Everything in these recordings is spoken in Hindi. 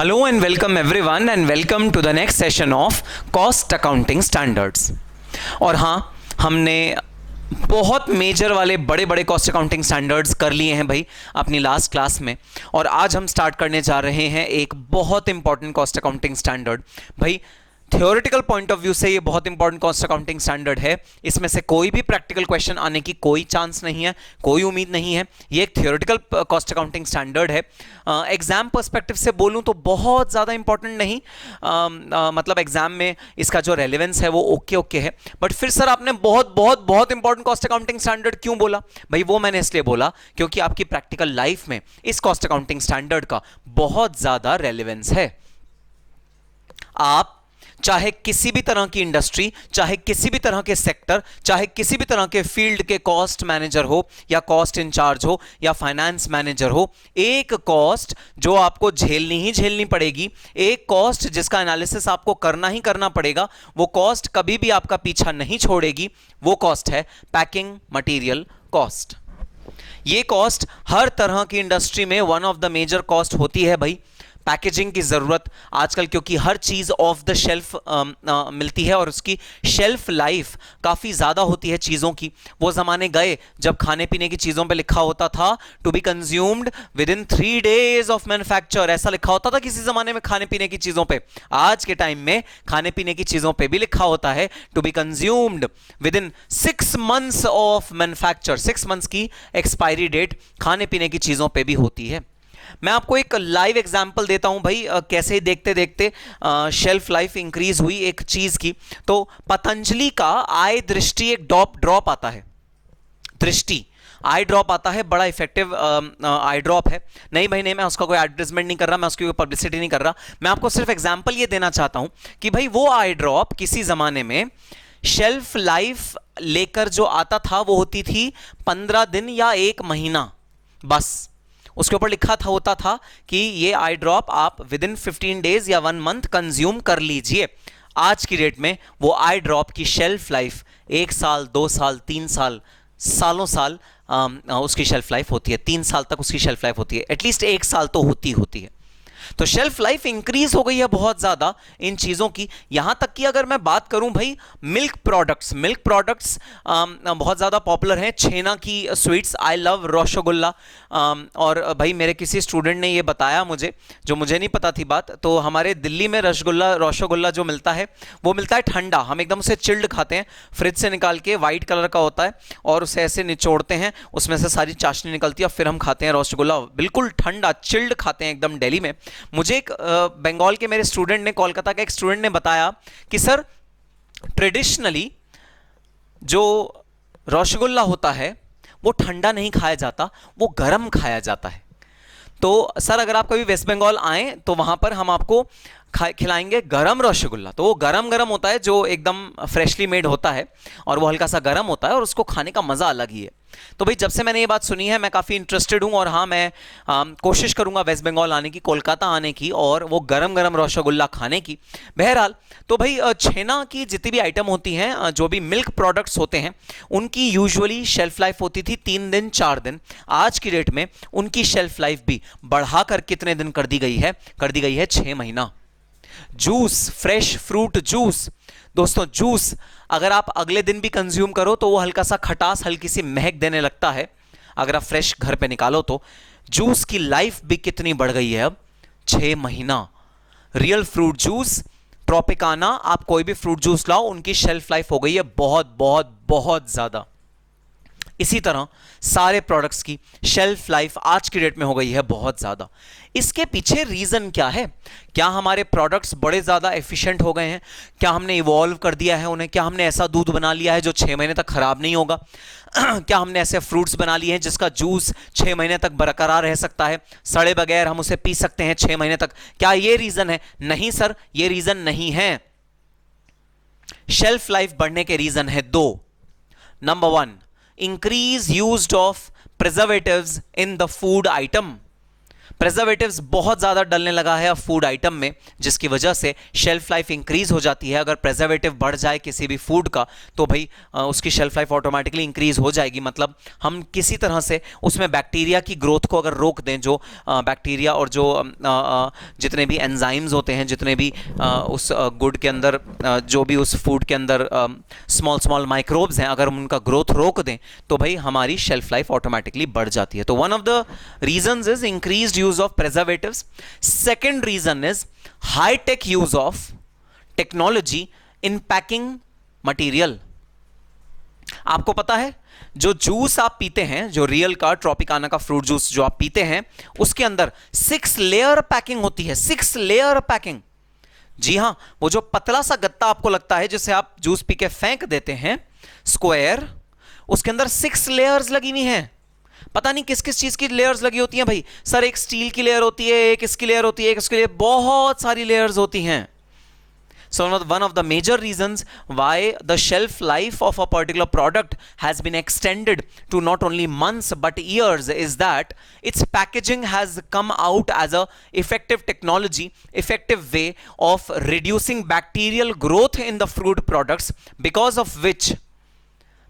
Hello and welcome everyone and welcome to the next session of Cost Accounting Standards। और हाँ, हमने बहुत मेजर वाले बड़े बड़े कॉस्ट अकाउंटिंग स्टैंडर्ड्स कर लिए हैं भाई अपनी लास्ट क्लास में, और आज हम स्टार्ट करने जा रहे हैं एक बहुत इंपॉर्टेंट कॉस्ट अकाउंटिंग स्टैंडर्ड। भाई थ्योरेटिकल पॉइंट ऑफ व्यू से ये बहुत इंपॉर्टेंट कॉस्ट अकाउंटिंग स्टैंडर्ड है। इसमें से कोई भी प्रैक्टिकल क्वेश्चन आने की कोई चांस नहीं है, कोई उम्मीद नहीं है। ये एक थ्योरेटिकल कॉस्ट अकाउंटिंग स्टैंडर्ड है। एग्जाम पर्सपेक्टिव से बोलूं तो बहुत ज़्यादा इंपॉर्टेंट नहीं, मतलब एग्जाम में इसका जो रेलेवेंस है वो ओके है। बट फिर सर आपने बहुत बहुत बहुत इंपॉर्टेंट कॉस्ट अकाउंटिंग स्टैंडर्ड क्यों बोला? भाई वो मैंने इसलिए बोला क्योंकि आपकी प्रैक्टिकल लाइफ में इस कॉस्ट अकाउंटिंग स्टैंडर्ड का बहुत ज़्यादा रेलेवेंस है। आप चाहे किसी भी तरह की इंडस्ट्री, चाहे किसी भी तरह के सेक्टर, चाहे किसी भी तरह के फील्ड के कॉस्ट मैनेजर हो या कॉस्ट इंचार्ज हो या फाइनेंस मैनेजर हो, एक कॉस्ट जो आपको झेलनी ही झेलनी पड़ेगी, एक कॉस्ट जिसका एनालिसिस आपको करना ही करना पड़ेगा, वो कॉस्ट कभी भी आपका पीछा नहीं छोड़ेगी। वो कॉस्ट है पैकिंग मटेरियल कॉस्ट। ये कॉस्ट हर तरह की इंडस्ट्री में one of the major cost होती है भाई। पैकेजिंग की ज़रूरत आजकल, क्योंकि हर चीज़ ऑफ द शेल्फ मिलती है और उसकी शेल्फ लाइफ काफ़ी ज़्यादा होती है चीज़ों की। वो ज़माने गए जब खाने पीने की चीज़ों पे लिखा होता था to be consumed within 3 days of manufacture, ऐसा लिखा होता था किसी ज़माने में खाने पीने की चीज़ों पे। आज के टाइम में खाने पीने की चीज़ों पे भी लिखा होता है to be consumed within 6 months of manufacture. 6 months की एक्सपायरी डेट खाने पीने की चीज़ों पे भी होती है। मैं आपको एक लाइव एग्जांपल देता हूं भाई, कैसे देखते देखते शेल्फ लाइफ इंक्रीज हुई एक चीज की। तो पतंजलि का आई दृष्टि एक ड्रॉप आता है, दृष्टि आई ड्रॉप आता है, बड़ा इफेक्टिव आई ड्रॉप है। नहीं भाई नहीं, मैं उसका कोई एडवर्टाइजमेंट नहीं कर रहा, मैं उसकी कोई पब्लिसिटी नहीं कर रहा, मैं आपको सिर्फ एग्जांपल ये देना चाहता हूं कि भाई वो आई ड्रॉप किसी जमाने में शेल्फ लाइफ लेकर जो आता था वो होती थी 15 दिन या 1 महीना बस। उसके ऊपर लिखा था होता था कि ये आई ड्रॉप आप विद इन 15 days या 1 month कंज्यूम कर लीजिए। आज की डेट में वो आई ड्रॉप की शेल्फ लाइफ 1 साल, 2 साल, 3 साल, सालों साल उसकी शेल्फ लाइफ होती है। 3 साल तक उसकी शेल्फ लाइफ होती है, एटलीस्ट 1 साल तो होती है। तो शेल्फ लाइफ इंक्रीज हो गई है बहुत ज्यादा इन चीजों की। यहां तक कि अगर मैं बात करूं भाई मिल्क प्रोडक्ट्स बहुत ज्यादा पॉपुलर हैं। छेना की स्वीट्स, आई लव रसगुल्ला। और भाई मेरे किसी स्टूडेंट ने ये बताया मुझे, जो मुझे नहीं पता थी बात, तो हमारे दिल्ली में रसगुल्ला जो मिलता है वो मिलता है ठंडा। हम एकदम उसे चिल्ड खाते हैं, फ्रिज से निकाल के, वाइट कलर का होता है और उसे ऐसे निचोड़ते हैं, उसमें से सारी चाशनी निकलती है और फिर हम खाते हैं रसगुल्ला, बिल्कुल ठंडा चिल्ड खाते हैं एकदम दिल्ली में। मुझे एक बंगाल के मेरे स्टूडेंट ने, कोलकाता का एक स्टूडेंट ने बताया कि सर ट्रेडिशनली जो रसगुल्ला होता है वो ठंडा नहीं खाया जाता, वो गर्म खाया जाता है। तो सर अगर आप कभी वेस्ट बंगाल आए तो वहां पर हम आपको खिलाएंगे गरम रसगुल्ला। तो वो गरम गरम होता है, जो एकदम फ्रेशली मेड होता है और वो हल्का सा गरम होता है और उसको खाने का मज़ा अलग ही है। तो भाई जब से मैंने ये बात सुनी है मैं काफ़ी इंटरेस्टेड हूँ, और हाँ मैं कोशिश करूँगा वेस्ट बंगाल आने की, कोलकाता आने की और वो गरम गरम रसगुल्ला खाने की। बहरहाल तो भाई छेना की जितनी भी आइटम होती हैं, जो भी मिल्क प्रोडक्ट्स होते हैं, उनकी यूजुअली शेल्फ लाइफ होती थी 3 दिन 4 दिन। आज की डेट में उनकी शेल्फ लाइफ भी बढ़ाकर कितने दिन कर दी गई है 6 महीना। जूस, फ्रेश फ्रूट जूस, दोस्तों जूस अगर आप अगले दिन भी कंज्यूम करो तो वो हल्का सा खटास, हल्की सी महक देने लगता है। अगर आप फ्रेश घर पे निकालो तो जूस की लाइफ भी कितनी बढ़ गई है अब, 6 महीना। रियल फ्रूट जूस, ट्रॉपिकाना, आप कोई भी फ्रूट जूस लाओ, उनकी शेल्फ लाइफ हो गई है बहुत बहुत बहुत ज्यादा। इसी तरह सारे प्रोडक्ट्स की शेल्फ लाइफ आज की डेट में हो गई है बहुत ज़्यादा। इसके पीछे रीज़न क्या है? क्या हमारे प्रोडक्ट्स बड़े ज़्यादा एफिशिएंट हो गए हैं? क्या हमने इवॉल्व कर दिया है उन्हें? क्या हमने ऐसा दूध बना लिया है जो 6 महीने तक ख़राब नहीं होगा? क्या हमने ऐसे फ्रूट्स बना लिए हैं जिसका जूस 6 महीने तक बरकरार रह सकता है, सड़े बगैर हम उसे पी सकते हैं 6 महीने तक? क्या ये रीज़न है? नहीं सर, ये रीज़न नहीं है। शेल्फ लाइफ बढ़ने के रीज़न है 2। Number 1, increase used of preservatives in the food item। Preservatives बहुत ज़्यादा डलने लगा है अब फूड आइटम में, जिसकी वजह से शेल्फ लाइफ इंक्रीज हो जाती है। अगर प्रिजर्वेटिव बढ़ जाए किसी भी फूड का तो भाई उसकी शेल्फ लाइफ ऑटोमेटिकली इंक्रीज हो जाएगी। मतलब हम किसी तरह से उसमें बैक्टीरिया की ग्रोथ को अगर रोक दें, जो बैक्टीरिया और जो जितने भी एंजाइम्स होते हैं, जितने भी उस गुड के अंदर जो भी उस फूड के अंदर स्मॉल स्मॉल माइक्रोब्स हैं, अगर हम उनका ग्रोथ रोक दें तो भाई हमारी शेल्फ लाइफ ऑटोमेटिकली बढ़ जाती है। तो one of the reasons is increased use of preservatives. Second reason is high tech use of technology in packing material. आपको पता है जो जूस आप पीते हैं, जो रियल का ट्रॉपिकाना का फ्रूट जूस जो आप पीते हैं, उसके अंदर 6 लेयर पैकिंग होती है। 6 लेयर पैकिंग। जी हां, वो जो पतला सा गत्ता आपको लगता है जिसे आप जूस पी के फेंक देते हैं, स्क्वायर, उसके अंदर 6 लेयर्स लगी हुई हैं। पता नहीं किस किस चीज की लेयर्स लगी होती हैं भाई। सर एक स्टील की लेयर होती है, एक इसकी लेयर होती है, एक इसकी लेयर, बहुत सारी लेयर्स होती हैं। So one of the major reasons why the shelf life of a particular product has been extended to not only months but years is that its packaging has come out as a effective technology, effective way of reducing bacterial growth in the fruit products, because of which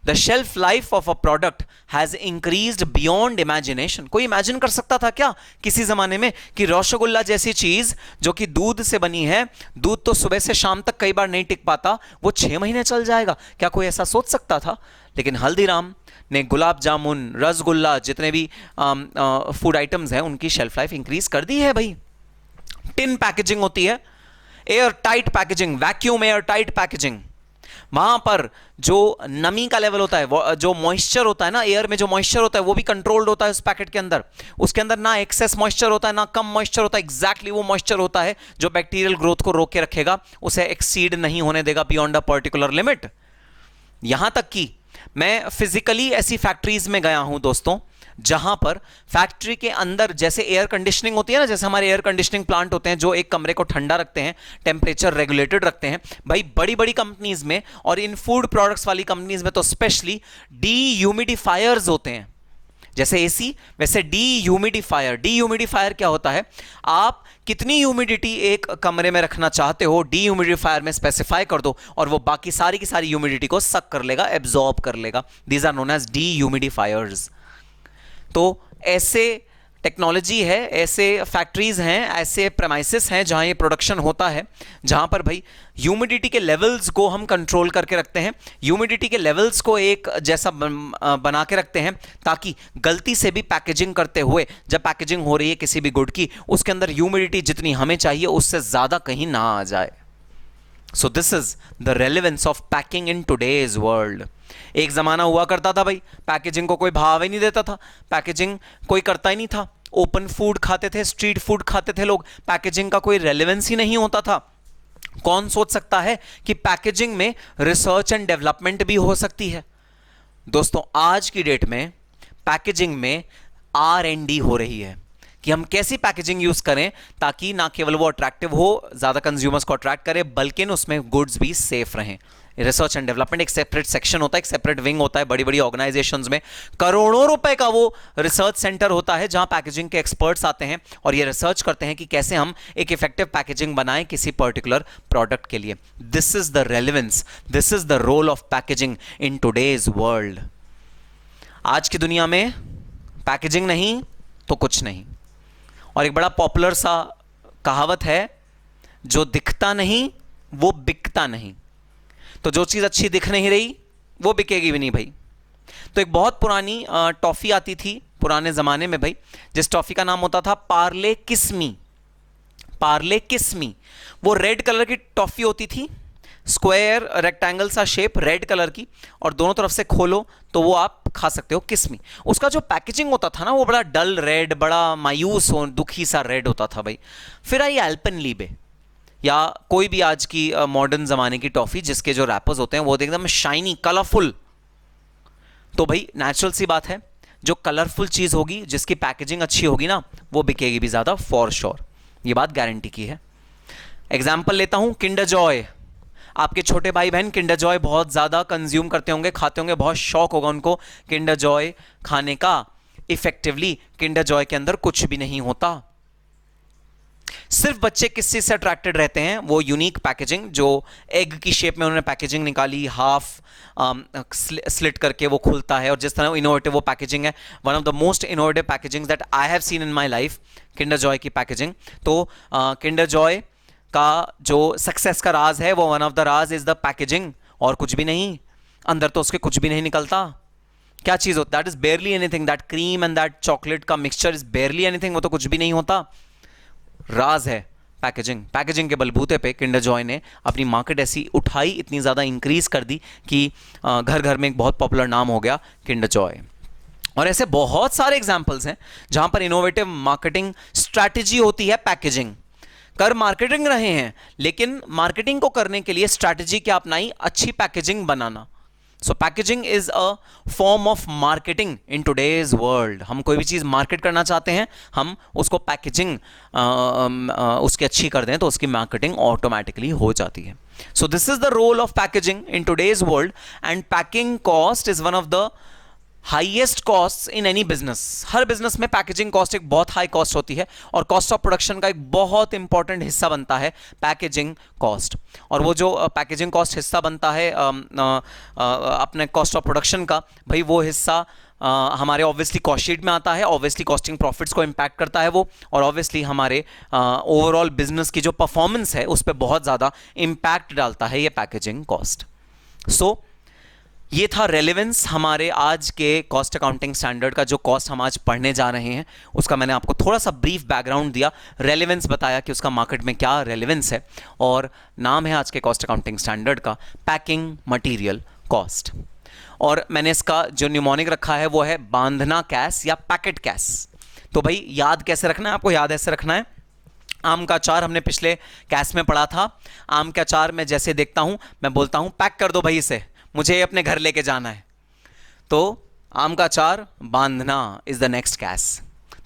the shelf life of a product has increased beyond imagination। कोई इमेजिन कर सकता था क्या किसी जमाने में कि रसगुल्ला जैसी चीज जो कि दूध से बनी है, दूध तो सुबह से शाम तक कई बार नहीं टिक पाता, वो 6 महीने चल जाएगा? क्या कोई ऐसा सोच सकता था? लेकिन हल्दीराम ने गुलाब जामुन, रसगुल्ला, जितने भी फूड आइटम्स हैं, उनकी शेल्फ लाइफ इंक्रीज कर दी है भाई। टिन पैकेजिंग होती है, air tight packaging, vacuum air tight packaging. वहां पर जो नमी का लेवल होता है, जो मॉइस्चर होता है ना, एयर में जो मॉइस्चर होता है वो भी कंट्रोल्ड होता है उस पैकेट के अंदर। उसके अंदर ना एक्सेस मॉइस्चर होता है ना कम मॉइस्चर होता है, एग्जैक्टली वो मॉइस्चर होता है जो बैक्टीरियल ग्रोथ को रोक के रखेगा, उसे एक्सीड नहीं होने देगा बियॉन्ड अ पर्टिकुलर लिमिट। यहां तक कि मैं फिजिकली ऐसी फैक्ट्रीज में गया हूं दोस्तों, जहां पर फैक्ट्री के अंदर जैसे एयर कंडीशनिंग होती है ना, जैसे हमारे एयर कंडीशनिंग प्लांट होते हैं जो एक कमरे को ठंडा रखते हैं, टेम्परेचर रेगुलेटेड रखते हैं, भाई बड़ी बड़ी कंपनीज में और इन फूड प्रोडक्ट्स वाली कंपनीज में तो स्पेशली डी ह्यूमिडिफायर्स होते हैं। जैसे एसी वैसे डी ह्यूमिडिफायर। डी ह्यूमिडिफायर क्या होता है? आप कितनी ह्यूमिडिटी एक कमरे में रखना चाहते हो, डी ह्यूमिडिफायर में स्पेसिफाई कर दो और वो बाकी सारी की सारी ह्यूमिडिटी को सक कर लेगा, एब्जॉर्ब कर लेगा। These are known as dehumidifiers. तो ऐसे टेक्नोलॉजी है, ऐसे फैक्ट्रीज हैं, ऐसे प्रेमाइसिस हैं जहां ये प्रोडक्शन होता है, जहां पर भाई ह्यूमिडिटी के लेवल्स को हम कंट्रोल करके रखते हैं, ह्यूमिडिटी के लेवल्स को एक जैसा बना के रखते हैं ताकि गलती से भी पैकेजिंग करते हुए, जब पैकेजिंग हो रही है किसी भी गुड की, उसके अंदर ह्यूमिडिटी जितनी हमें चाहिए उससे ज़्यादा कहीं ना आ जाए। सो this is the relevance of packing in today's world. एक जमाना हुआ करता था भाई पैकेजिंग को कोई भाव ही नहीं देता था, पैकेजिंग कोई करता ही नहीं था। ओपन फूड खाते थे, स्ट्रीट फूड खाते थे लोग, पैकेजिंग का कोई रेलेवेंस ही नहीं होता था। कौन सोच सकता है कि पैकेजिंग में रिसर्च एंड डेवलपमेंट भी हो सकती है? दोस्तों आज की डेट में पैकेजिंग में R&D हो रही है कि हम कैसी पैकेजिंग यूज करें ताकि ना केवल वो अट्रैक्टिव हो, ज्यादा कंज्यूमर्स को अट्रैक्ट करे, बल्कि उसमें गुड्स भी सेफ रहें। रिसर्च एंड डेवलपमेंट एक सेपरेट सेक्शन होता है, एक सेपरेट विंग होता है। बड़ी बड़ी ऑर्गेनाइजेशंस में करोड़ों रुपए का वो रिसर्च सेंटर होता है जहां पैकेजिंग के एक्सपर्ट्स आते हैं और ये रिसर्च करते हैं कि कैसे हम एक इफेक्टिव पैकेजिंग बनाएं किसी पर्टिकुलर प्रोडक्ट के लिए। This is the relevance, this is the role of packaging in today's world. आज की दुनिया में पैकेजिंग नहीं तो कुछ नहीं। और एक बड़ा पॉपुलर सा कहावत है, जो दिखता नहीं वो बिकता नहीं। तो जो चीज़ अच्छी दिख नहीं रही वो बिकेगी भी नहीं भाई। तो एक बहुत पुरानी टॉफ़ी आती थी पुराने ज़माने में भाई, जिस टॉफ़ी का नाम होता था पार्ले किस्मी। पार्ले किस्मी वो रेड कलर की टॉफ़ी होती थी, स्क्वायर रेक्टेंगल सा शेप, रेड कलर की, और दोनों तरफ से खोलो तो वो आप खा सकते हो, किस्मी। उसका जो पैकेजिंग होता था ना वो बड़ा डल रेड, बड़ा मायूस हो, दुखी सा रेड होता था भाई। फिर आई एल्पेनलीबे या कोई भी आज की मॉडर्न ज़माने की टॉफ़ी जिसके जो रैपर्स होते हैं वो एकदम शाइनी कलरफुल। तो भाई नेचुरल सी बात है, जो कलरफुल चीज़ होगी, जिसकी पैकेजिंग अच्छी होगी ना, वो बिकेगी भी ज़्यादा फॉर श्योर। ये बात गारंटी की है। एग्जाम्पल लेता हूँ किंडर जॉय। आपके छोटे भाई बहन किंडर जॉय बहुत ज़्यादा कंज्यूम करते होंगे, खाते होंगे, बहुत शौक होगा उनको किंडर जॉय खाने का। इफेक्टिवली किंडर जॉय के अंदर कुछ भी नहीं होता। सिर्फ बच्चे किस चीज से अट्रैक्टेड रहते हैं? वो यूनिक पैकेजिंग, जो एग की शेप में उन्होंने पैकेजिंग निकाली, हाफ स्लिट करके वो खुलता है, और जिस तरह इनोवेटिव वो पैकेजिंग है, one of the most innovative packaging that I have seen in my life, Kinder Joy की पैकेजिंग। तो किंडर जॉय का जो सक्सेस का राज है, वो one of the Raj is the packaging, और कुछ भी नहीं, अंदर तो उसके कुछ भी नहीं निकलता। क्या चीज होता है? That is बेयरली anything, that cream and that chocolate का मिक्सचर इज बेयरली एनीथिंग, वो तो कुछ भी नहीं होता। राज है पैकेजिंग। पैकेजिंग के बलबूते पे किंडर जॉय ने अपनी मार्केट ऐसी उठाई, इतनी ज़्यादा इंक्रीज कर दी कि घर घर में एक बहुत पॉपुलर नाम हो गया किंडर जॉय। और ऐसे बहुत सारे एग्जाम्पल्स हैं जहां पर इनोवेटिव मार्केटिंग स्ट्रैटेजी होती है पैकेजिंग। कर मार्केटिंग रहे हैं, लेकिन मार्केटिंग को करने के लिए स्ट्रैटेजी क्या अपनाई? अच्छी packaging banana. So packaging is a form of marketing in today's world. हम कोई भी चीज़ मार्केट करना चाहते हैं, हम उसको पैकेजिंग उसकी अच्छी कर दें तो उसकी मार्केटिंग ऑटोमेटिकली हो जाती है। So this is the role of packaging in today's world, and packing cost is one of the highest cost in any business. हर बिजनेस में पैकेजिंग कॉस्ट एक बहुत हाई कॉस्ट होती है, और कॉस्ट ऑफ प्रोडक्शन का एक बहुत इंपॉर्टेंट हिस्सा बनता है पैकेजिंग कॉस्ट। और वो जो पैकेजिंग कॉस्ट हिस्सा बनता है अपने कॉस्ट ऑफ प्रोडक्शन का, भाई वो हिस्सा हमारे ऑब्वियसली कॉस्ट शीट में आता है, ऑब्वियसली कॉस्टिंग प्रॉफिट्स को इंपैक्ट करता है वो, और ऑब्वियसली हमारे ओवरऑल बिजनेस की जो परफॉर्मेंस है उस पर बहुत ज़्यादा इंपैक्ट डालता है ये पैकेजिंग कॉस्ट। सो ये था रेलेवेंस हमारे आज के कॉस्ट अकाउंटिंग स्टैंडर्ड का। जो कॉस्ट हम आज पढ़ने जा रहे हैं उसका मैंने आपको थोड़ा सा ब्रीफ बैकग्राउंड दिया, रेलेवेंस बताया कि उसका मार्केट में क्या रेलेवेंस है, और नाम है आज के कॉस्ट अकाउंटिंग स्टैंडर्ड का पैकिंग मटेरियल कॉस्ट। और मैंने इसका जो न्यूमोनिक रखा है वो है बांधना कैश या पैकेट कैश। तो भाई याद कैसे रखना है? आपको याद ऐसे रखना है, आम का अचार हमने पिछले कैश में पढ़ा था। आम का अचार मैं जैसे देखता हूं मैं बोलता हूं पैक कर दो भाई इसे, मुझे अपने घर लेके जाना है। तो आम का अचार बांधना इज द नेक्स्ट कैश।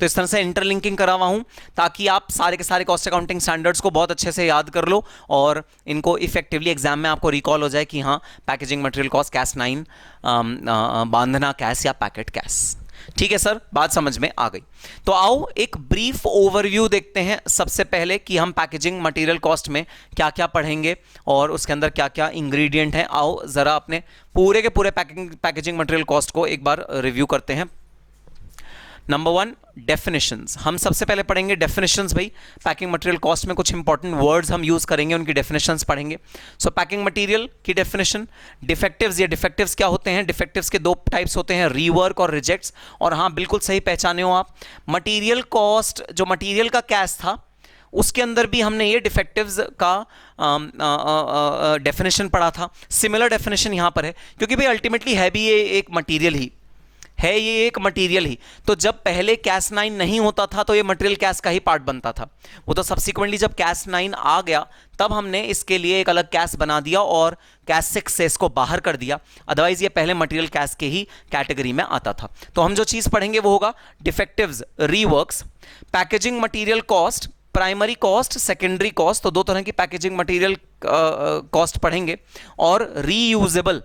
तो इस तरह से इंटरलिंकिंग करा हुआ हूं ताकि आप सारे के सारे कॉस्ट अकाउंटिंग स्टैंडर्ड्स को बहुत अच्छे से याद कर लो और इनको इफेक्टिवली एग्जाम में आपको रिकॉल हो जाए कि हाँ पैकेजिंग मटेरियल कॉस्ट कैश 9, बांधना कैश या पैकेट कैश। ठीक है सर, बात समझ में आ गई। तो आओ एक ब्रीफ ओवरव्यू देखते हैं सबसे पहले कि हम पैकेजिंग मटेरियल कॉस्ट में क्या क्या पढ़ेंगे और उसके अंदर क्या क्या इंग्रेडिएंट हैं। आओ जरा अपने पूरे के पूरे पैकेजिंग मटेरियल कॉस्ट को एक बार रिव्यू करते हैं। Number 1, definitions. हम सबसे पहले पढ़ेंगे डेफिनेशंस। भाई पैकिंग मटेरियल कॉस्ट में कुछ इंपॉर्टेंट वर्ड्स हम यूज करेंगे, उनकी डेफिनेशंस पढ़ेंगे। सो पैकिंग मटेरियल की डेफिनेशन, डिफेक्टिव्स। ये डिफेक्टिव्स क्या होते हैं? डिफेक्टिव्स के 2 टाइप्स होते हैं, रीवर्क और रिजेक्ट्स। और हाँ बिल्कुल सही पहचाने हो आप, मटेरियल कॉस्ट जो मटेरियल का कैश था उसके अंदर भी हमने ये डिफेक्टिव्स का डेफिनेशन पढ़ा था। सिमिलर डेफिनेशन यहाँ पर है क्योंकि भाई अल्टीमेटली है भी ये एक मटीरियल ही है, ये एक मटेरियल ही। तो जब पहले कैश 9 नहीं होता था तो ये मटेरियल कैश का ही पार्ट बनता था। वो तो सब्सिक्वेंटली जब कैश 9 आ गया तब हमने इसके लिए एक अलग कैश बना दिया और कैश 6 से इसको बाहर कर दिया। अदरवाइज ये पहले मटेरियल कैश के ही कैटेगरी में आता था। तो हम जो चीज़ पढ़ेंगे वो होगा defectives, reworks, packaging material cost, primary cost, secondary cost. तो 2 तरह की पैकेजिंग मटेरियल कॉस्ट पढ़ेंगे। और रीयूजेबल।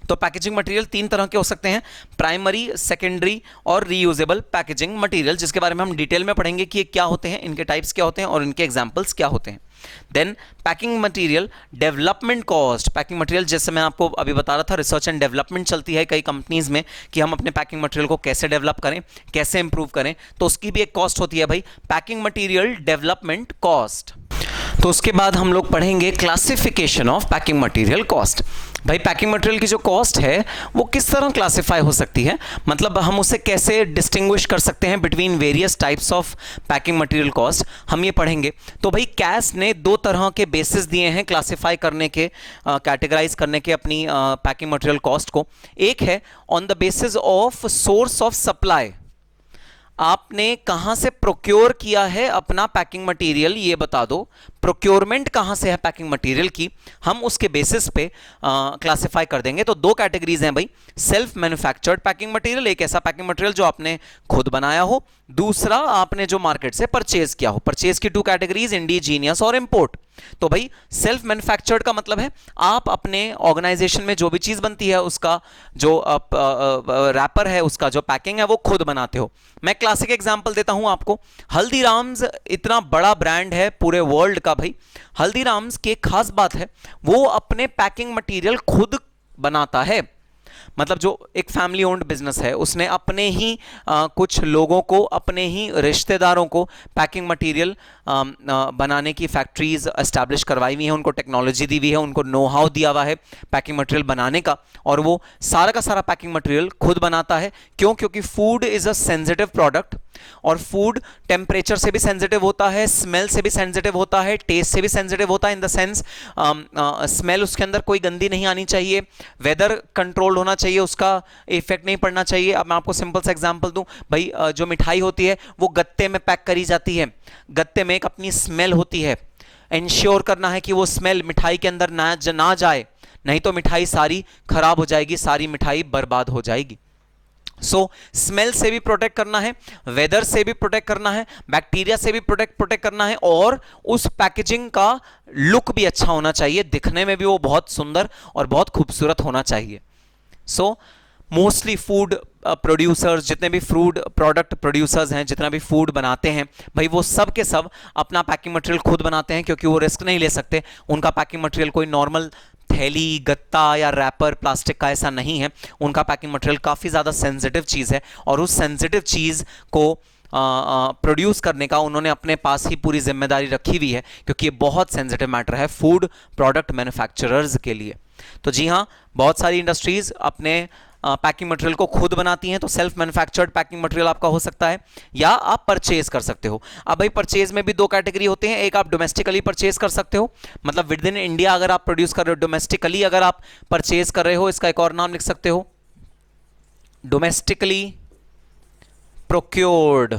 तो पैकेजिंग मटेरियल 3 तरह के हो सकते हैं, प्राइमरी, सेकेंडरी और रीयूजेबल पैकेजिंग मटेरियल, जिसके बारे में हम डिटेल में पढ़ेंगे कि ये क्या होते हैं, इनके टाइप्स क्या होते हैं और इनके एग्जांपल्स क्या होते हैं। Then packing material development cost. Packing material जैसे मैं आपको अभी बता रहा था, रिसर्च एंड डेवलपमेंट चलती है कई कंपनीज में कि हम अपने पैकिंग मटेरियल को कैसे डेवलप करें, कैसे इंप्रूव करें, तो उसकी भी एक कॉस्ट होती है भाई, पैकिंग मटेरियल डेवलपमेंट कॉस्ट। तो उसके बाद हम लोग पढ़ेंगे classification of packing material cost. भाई पैकिंग मटेरियल की जो कॉस्ट है वो किस तरह क्लासिफाई हो सकती है, मतलब हम उसे कैसे डिस्टिंग्विश कर सकते हैं between various types of packing material cost, हम ये पढ़ेंगे। तो भाई कैश ने 2 तरह के बेसिस दिए हैं क्लासिफाई करने के, कैटेगराइज करने के अपनी पैकिंग मटेरियल कॉस्ट को। एक है on the basis of source of supply, आपने कहां से प्रोक्योर किया है अपना पैकिंग मटेरियल ये बता दो, प्रोक्योरमेंट कहां से है पैकिंग मटेरियल की, हम उसके बेसिस पे क्लासिफाई कर देंगे। तो 2 कैटेगरीज हैं भाई, सेल्फ मैन्युफैक्चर्ड पैकिंग मटेरियल, एक ऐसा पैकिंग मटेरियल जो आपने खुद बनाया हो, दूसरा आपने जो मार्केट से परचेज किया हो। परचेज की 2 कैटेगरीज, इंडिजीनियस और इंपोर्ट। तो भाई सेल्फ मैन्युफैक्चर्ड का मतलब है आप अपने ऑर्गेनाइजेशन में जो भी चीज बनती है उसका जो रैपर है, उसका जो पैकिंग है वो खुद बनाते हो। मैं क्लासिक एग्जांपल देता हूं आपको। हल्दीराम्स इतना बड़ा ब्रांड है पूरे वर्ल्ड का भाई। हल्दीराम्स की एक खास बात है, वो अपने पैकिंग मटेरियल खुद बनाता है। मतलब जो एक फैमिली ओन्ड बिजनेस है, उसने अपने ही कुछ लोगों को, अपने ही रिश्तेदारों को पैकिंग मटेरियल बनाने की फैक्ट्रीज एस्टैब्लिश करवाई हुई हैं, उनको टेक्नोलॉजी दी हुई है, उनको नो हाउ दिया हुआ है पैकिंग मटेरियल बनाने का, और वो सारा का सारा पैकिंग मटेरियल खुद बनाता है। क्यों? क्योंकि food is a sensitive product, और फूड टेम्परेचर से भी सेंसिटिव होता है, स्मेल से भी सेंसिटिव होता है, टेस्ट से भी सेंसिटिव होता है। इन द सेंस स्मेल उसके अंदर कोई गंदी नहीं आनी चाहिए, वेदर कंट्रोल होना चाहिए, उसका इफेक्ट नहीं पड़ना चाहिए। अब मैं आपको सिंपल सा एग्जांपल दूं भाई, जो मिठाई होती है वो गत्ते में पैक करी जाती है, गत्ते में एक अपनी स्मेल होती है, इंश्योर करना है कि वो स्मेल मिठाई के अंदर ना जाए, नहीं तो मिठाई सारी खराब हो जाएगी, सारी मिठाई बर्बाद हो जाएगी। सो स्मेल से भी प्रोटेक्ट करना है, वेदर से भी प्रोटेक्ट करना है, बैक्टीरिया से भी प्रोटेक्ट करना है, और उस पैकेजिंग का लुक भी अच्छा होना चाहिए, दिखने में भी वो बहुत सुंदर और बहुत खूबसूरत होना चाहिए। सो मोस्टली फूड प्रोड्यूसर्स, जितने भी फूड प्रोडक्ट प्रोड्यूसर्स हैं, जितना भी फूड बनाते हैं भाई, वो सब के सब अपना पैकिंग मटेरियल खुद बनाते हैं, क्योंकि वो रिस्क नहीं ले सकते। उनका पैकिंग मटेरियल कोई नॉर्मल थैली, गत्ता या रैपर प्लास्टिक का ऐसा नहीं है। उनका पैकिंग मटेरियल काफ़ी ज़्यादा सेंसिटिव चीज़ है, और उस सेंसिटिव चीज़ को प्रोड्यूस करने का उन्होंने अपने पास ही पूरी जिम्मेदारी रखी हुई है, क्योंकि ये बहुत सेंसिटिव मैटर है फूड प्रोडक्ट मैन्युफैक्चरर्स के लिए। तो जी हाँ, बहुत सारी इंडस्ट्रीज अपने पैकिंग मटेरियल को खुद बनाती हैं, तो सेल्फ मैन्युफैक्चर्ड पैकिंग मटेरियल आपका हो सकता है, या आप परचेज कर सकते हो। अब भाई परचेज में भी दो कैटेगरी होते हैं, एक आप डोमेस्टिकली परचेज कर सकते हो, मतलब विद इन इंडिया अगर आप प्रोड्यूस कर रहे हो, डोमेस्टिकली अगर आप परचेज कर रहे हो, इसका एक और नाम लिख सकते हो डोमेस्टिकली प्रोक्योर्ड।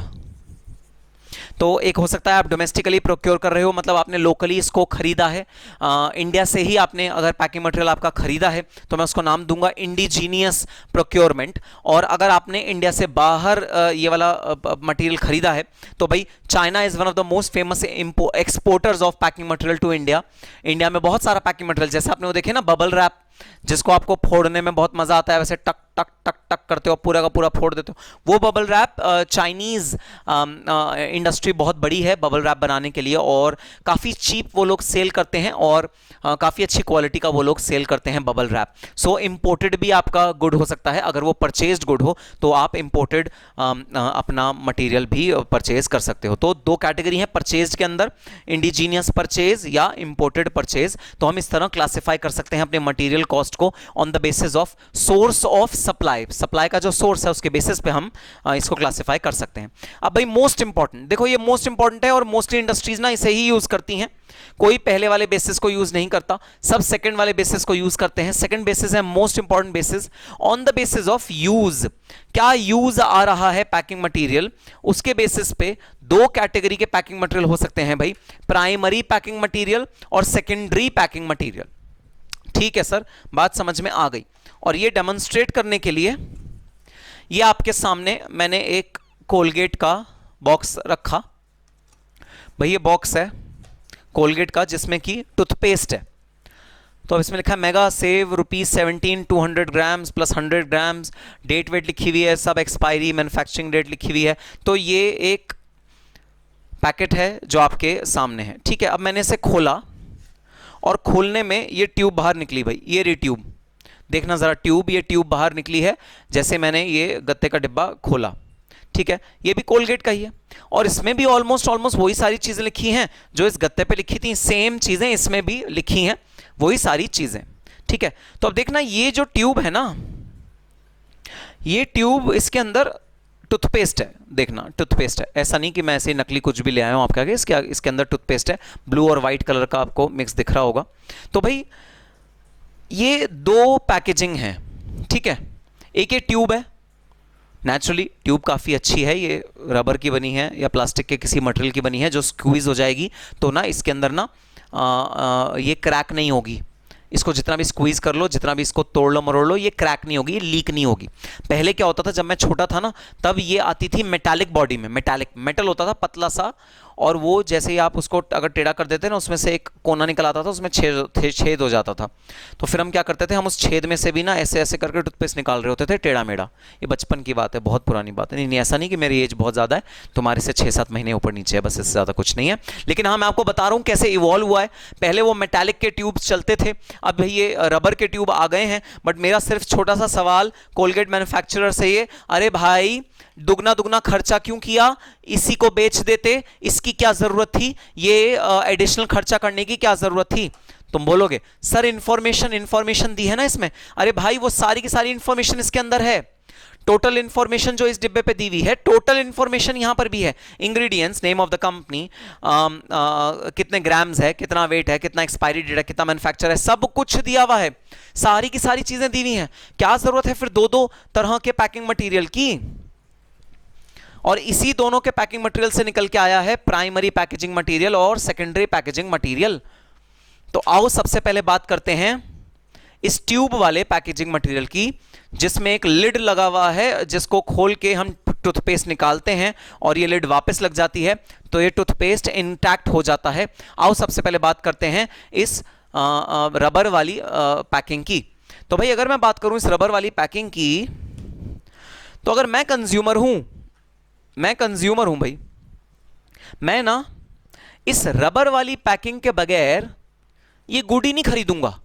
तो एक हो सकता है आप डोमेस्टिकली प्रोक्योर कर रहे हो, मतलब आपने लोकली इसको खरीदा है, इंडिया से ही आपने अगर पैकिंग मटेरियल आपका खरीदा है तो मैं उसको नाम दूंगा इंडिजीनियस प्रोक्योरमेंट। और अगर आपने इंडिया से बाहर ये वाला मटेरियल खरीदा है तो भाई China is one of the most famous exporters of packing material to India. India में बहुत सारा पैकिंग मटेरियल, जैसे आपने वो देखे ना बबल रैप, जिसको आपको फोड़ने में बहुत मजा आता है, वैसे टक टक टक टक करते हो, पूरा का पूरा फोड़ देते हो, वो बबल रैप चाइनीज इंडस्ट्री बहुत बड़ी है बबल रैप बनाने के लिए, और काफ़ी चीप वो लोग सेल करते हैं, और काफ़ी अच्छी क्वालिटी का वो लोग सेल करते हैं बबल रैप। सो इंपोर्टेड भी आपका गुड हो सकता है, अगर वो परचेज्ड गुड हो तो आप इंपोर्टेड अपना मटेरियल भी परचेज कर सकते हो। तो दो कैटेगरी है परचेज के अंदर, इंडिजीनियस परचेज या इंपोर्टेड परचेज। तो हम इस तरह क्लासिफाई कर सकते हैं अपने मटेरियल कॉस्ट को on the basis of source of supply. Supply का जो सोर्स है उसके बेसिस पे हम इसको क्लासिफाई कर सकते हैं। अब भाई मोस्ट इंपॉर्टेंट, देखो ये मोस्ट इंपॉर्टेंट है और मोस्टली इंडस्ट्रीज ना इसे ही यूज करती हैं, कोई पहले वाले बेसिस को यूज नहीं करता, सब सेकंड वाले बेसिस को यूज करते हैं। सेकंड बेसिस है most important basis, on the basis of use, क्या यूज आ रहा है पैकिंग मटेरियल, उसके बेसिस पे दो कैटेगरी के पैकिंग मटेरियल हो सकते हैं भाई, प्राइमरी पैकिंग मटेरियल और सेकेंडरी पैकिंग मटेरियल। ठीक है सर, बात समझ में आ गई। और ये डेमोन्स्ट्रेट करने के लिए ये आपके सामने मैंने एक कोलगेट का बॉक्स रखा भाई, ये बॉक्स है कोलगेट का जिसमें कि टूथपेस्ट है। तो अब इसमें लिखा है mega save ₹17 200 grams plus 100 grams, date weight लिखी हुई है, सब एक्सपायरी मैन्युफैक्चरिंग डेट लिखी हुई है। तो ये एक पैकेट है जो आपके सामने है। ठीक है, अब मैंने इसे खोला और खोलने में ये ट्यूब बाहर निकली भाई, ये रही ट्यूब, देखना जरा ट्यूब, ये ट्यूब बाहर निकली है जैसे मैंने ये गत्ते का डिब्बा खोला। ठीक है, ये भी कोलगेट का ही है, और इसमें भी ऑलमोस्ट वही सारी चीजें लिखी हैं जो इस गत्ते पे लिखी थी, सेम चीजें इसमें भी लिखी हैं, वही सारी चीजें। ठीक है, तो अब देखना ये जो ट्यूब है ना, ये ट्यूब इसके अंदर टूथपेस्ट है, देखना टूथपेस्ट है, ऐसा नहीं कि मैं ऐसे नकली कुछ भी ले आया हूं आपके आगे, इसके अंदर टूथपेस्ट है, ब्लू और वाइट कलर का आपको मिक्स दिख रहा होगा। तो भाई ये दो पैकेजिंग है, ठीक है, एक ये ट्यूब है, नेचुरली ट्यूब काफ़ी अच्छी है, ये रबर की बनी है या प्लास्टिक के किसी मटेरियल की बनी है जो स्क्वीज हो जाएगी तो ना इसके अंदर ना ये क्रैक नहीं होगी, इसको जितना भी स्क्वीज कर लो, जितना भी इसको तोड़ लो मरोड़ लो, ये क्रैक नहीं होगी, ये लीक नहीं होगी। पहले क्या होता था जब मैं छोटा था ना, तब ये आती थी मेटालिक बॉडी में, मेटालिक मेटल होता था पतला सा, और वो जैसे ही आप उसको अगर टेढ़ा कर देते ना, उसमें से एक कोना निकल आता था, उसमें छेद हो जाता था। तो फिर हम क्या करते थे, हम उस छेद में से भी ना ऐसे ऐसे करके टूथपेस्ट निकाल रहे होते थे टेढ़ा मेढ़ा। ये बचपन की बात है, बहुत पुरानी बात है। नहीं नहीं, ऐसा नहीं कि मेरी एज बहुत ज़्यादा है, तुम्हारे से 6-7 महीने ऊपर नीचे है, बस इससे ज़्यादा कुछ नहीं है। लेकिन हाँ, मैं आपको बता रहा हूँ कैसे इवॉल्व हुआ है। पहले वो मेटालिक के ट्यूब्स चलते थे, अब ये रबर के ट्यूब आ गए हैं। बट मेरा सिर्फ छोटा सा सवाल कोलगेट मैन्युफैक्चरर से ये, अरे भाई दुगना दुगना खर्चा क्यों किया, इसी को बेच देते, इसकी क्या जरूरत थी, ये एडिशनल खर्चा करने की क्या जरूरत थी। तुम बोलोगे सर इंफॉर्मेशन दी है ना इसमें। अरे भाई वो सारी की सारी इंफॉर्मेशन इसके अंदर है। टोटल इंफॉर्मेशन जो इस डिब्बे पे दी हुई है, टोटल इंफॉर्मेशन यहां पर भी है। Ingredients, name of the company, कितने ग्राम्स है, कितना वेट है, कितना एक्सपायरी डेट है, कितना मैन्युफैक्चर है, सब कुछ दिया हुआ है। सारी की सारी चीजें दी हुई हैं। क्या जरूरत है फिर दो दो तरह के पैकिंग मटेरियल की। और इसी दोनों के पैकिंग मटेरियल से निकल के आया है प्राइमरी पैकेजिंग मटेरियल और सेकेंडरी पैकेजिंग मटेरियल। तो आओ सबसे पहले बात करते हैं इस ट्यूब वाले पैकेजिंग मटेरियल की, जिसमें एक लिड लगा हुआ है, जिसको खोल के हम टूथपेस्ट निकालते हैं और ये लिड वापस लग जाती है, तो ये टूथपेस्ट इंटैक्ट हो जाता है। आओ सबसे पहले बात करते हैं इस रबर वाली पैकिंग की। तो भाई अगर मैं बात करूं इस रबर वाली पैकिंग की, तो अगर मैं कंज्यूमर हूं भाई, मैं ना इस रबर वाली पैकिंग के बगैर ये गुडी नहीं खरीदूंगा।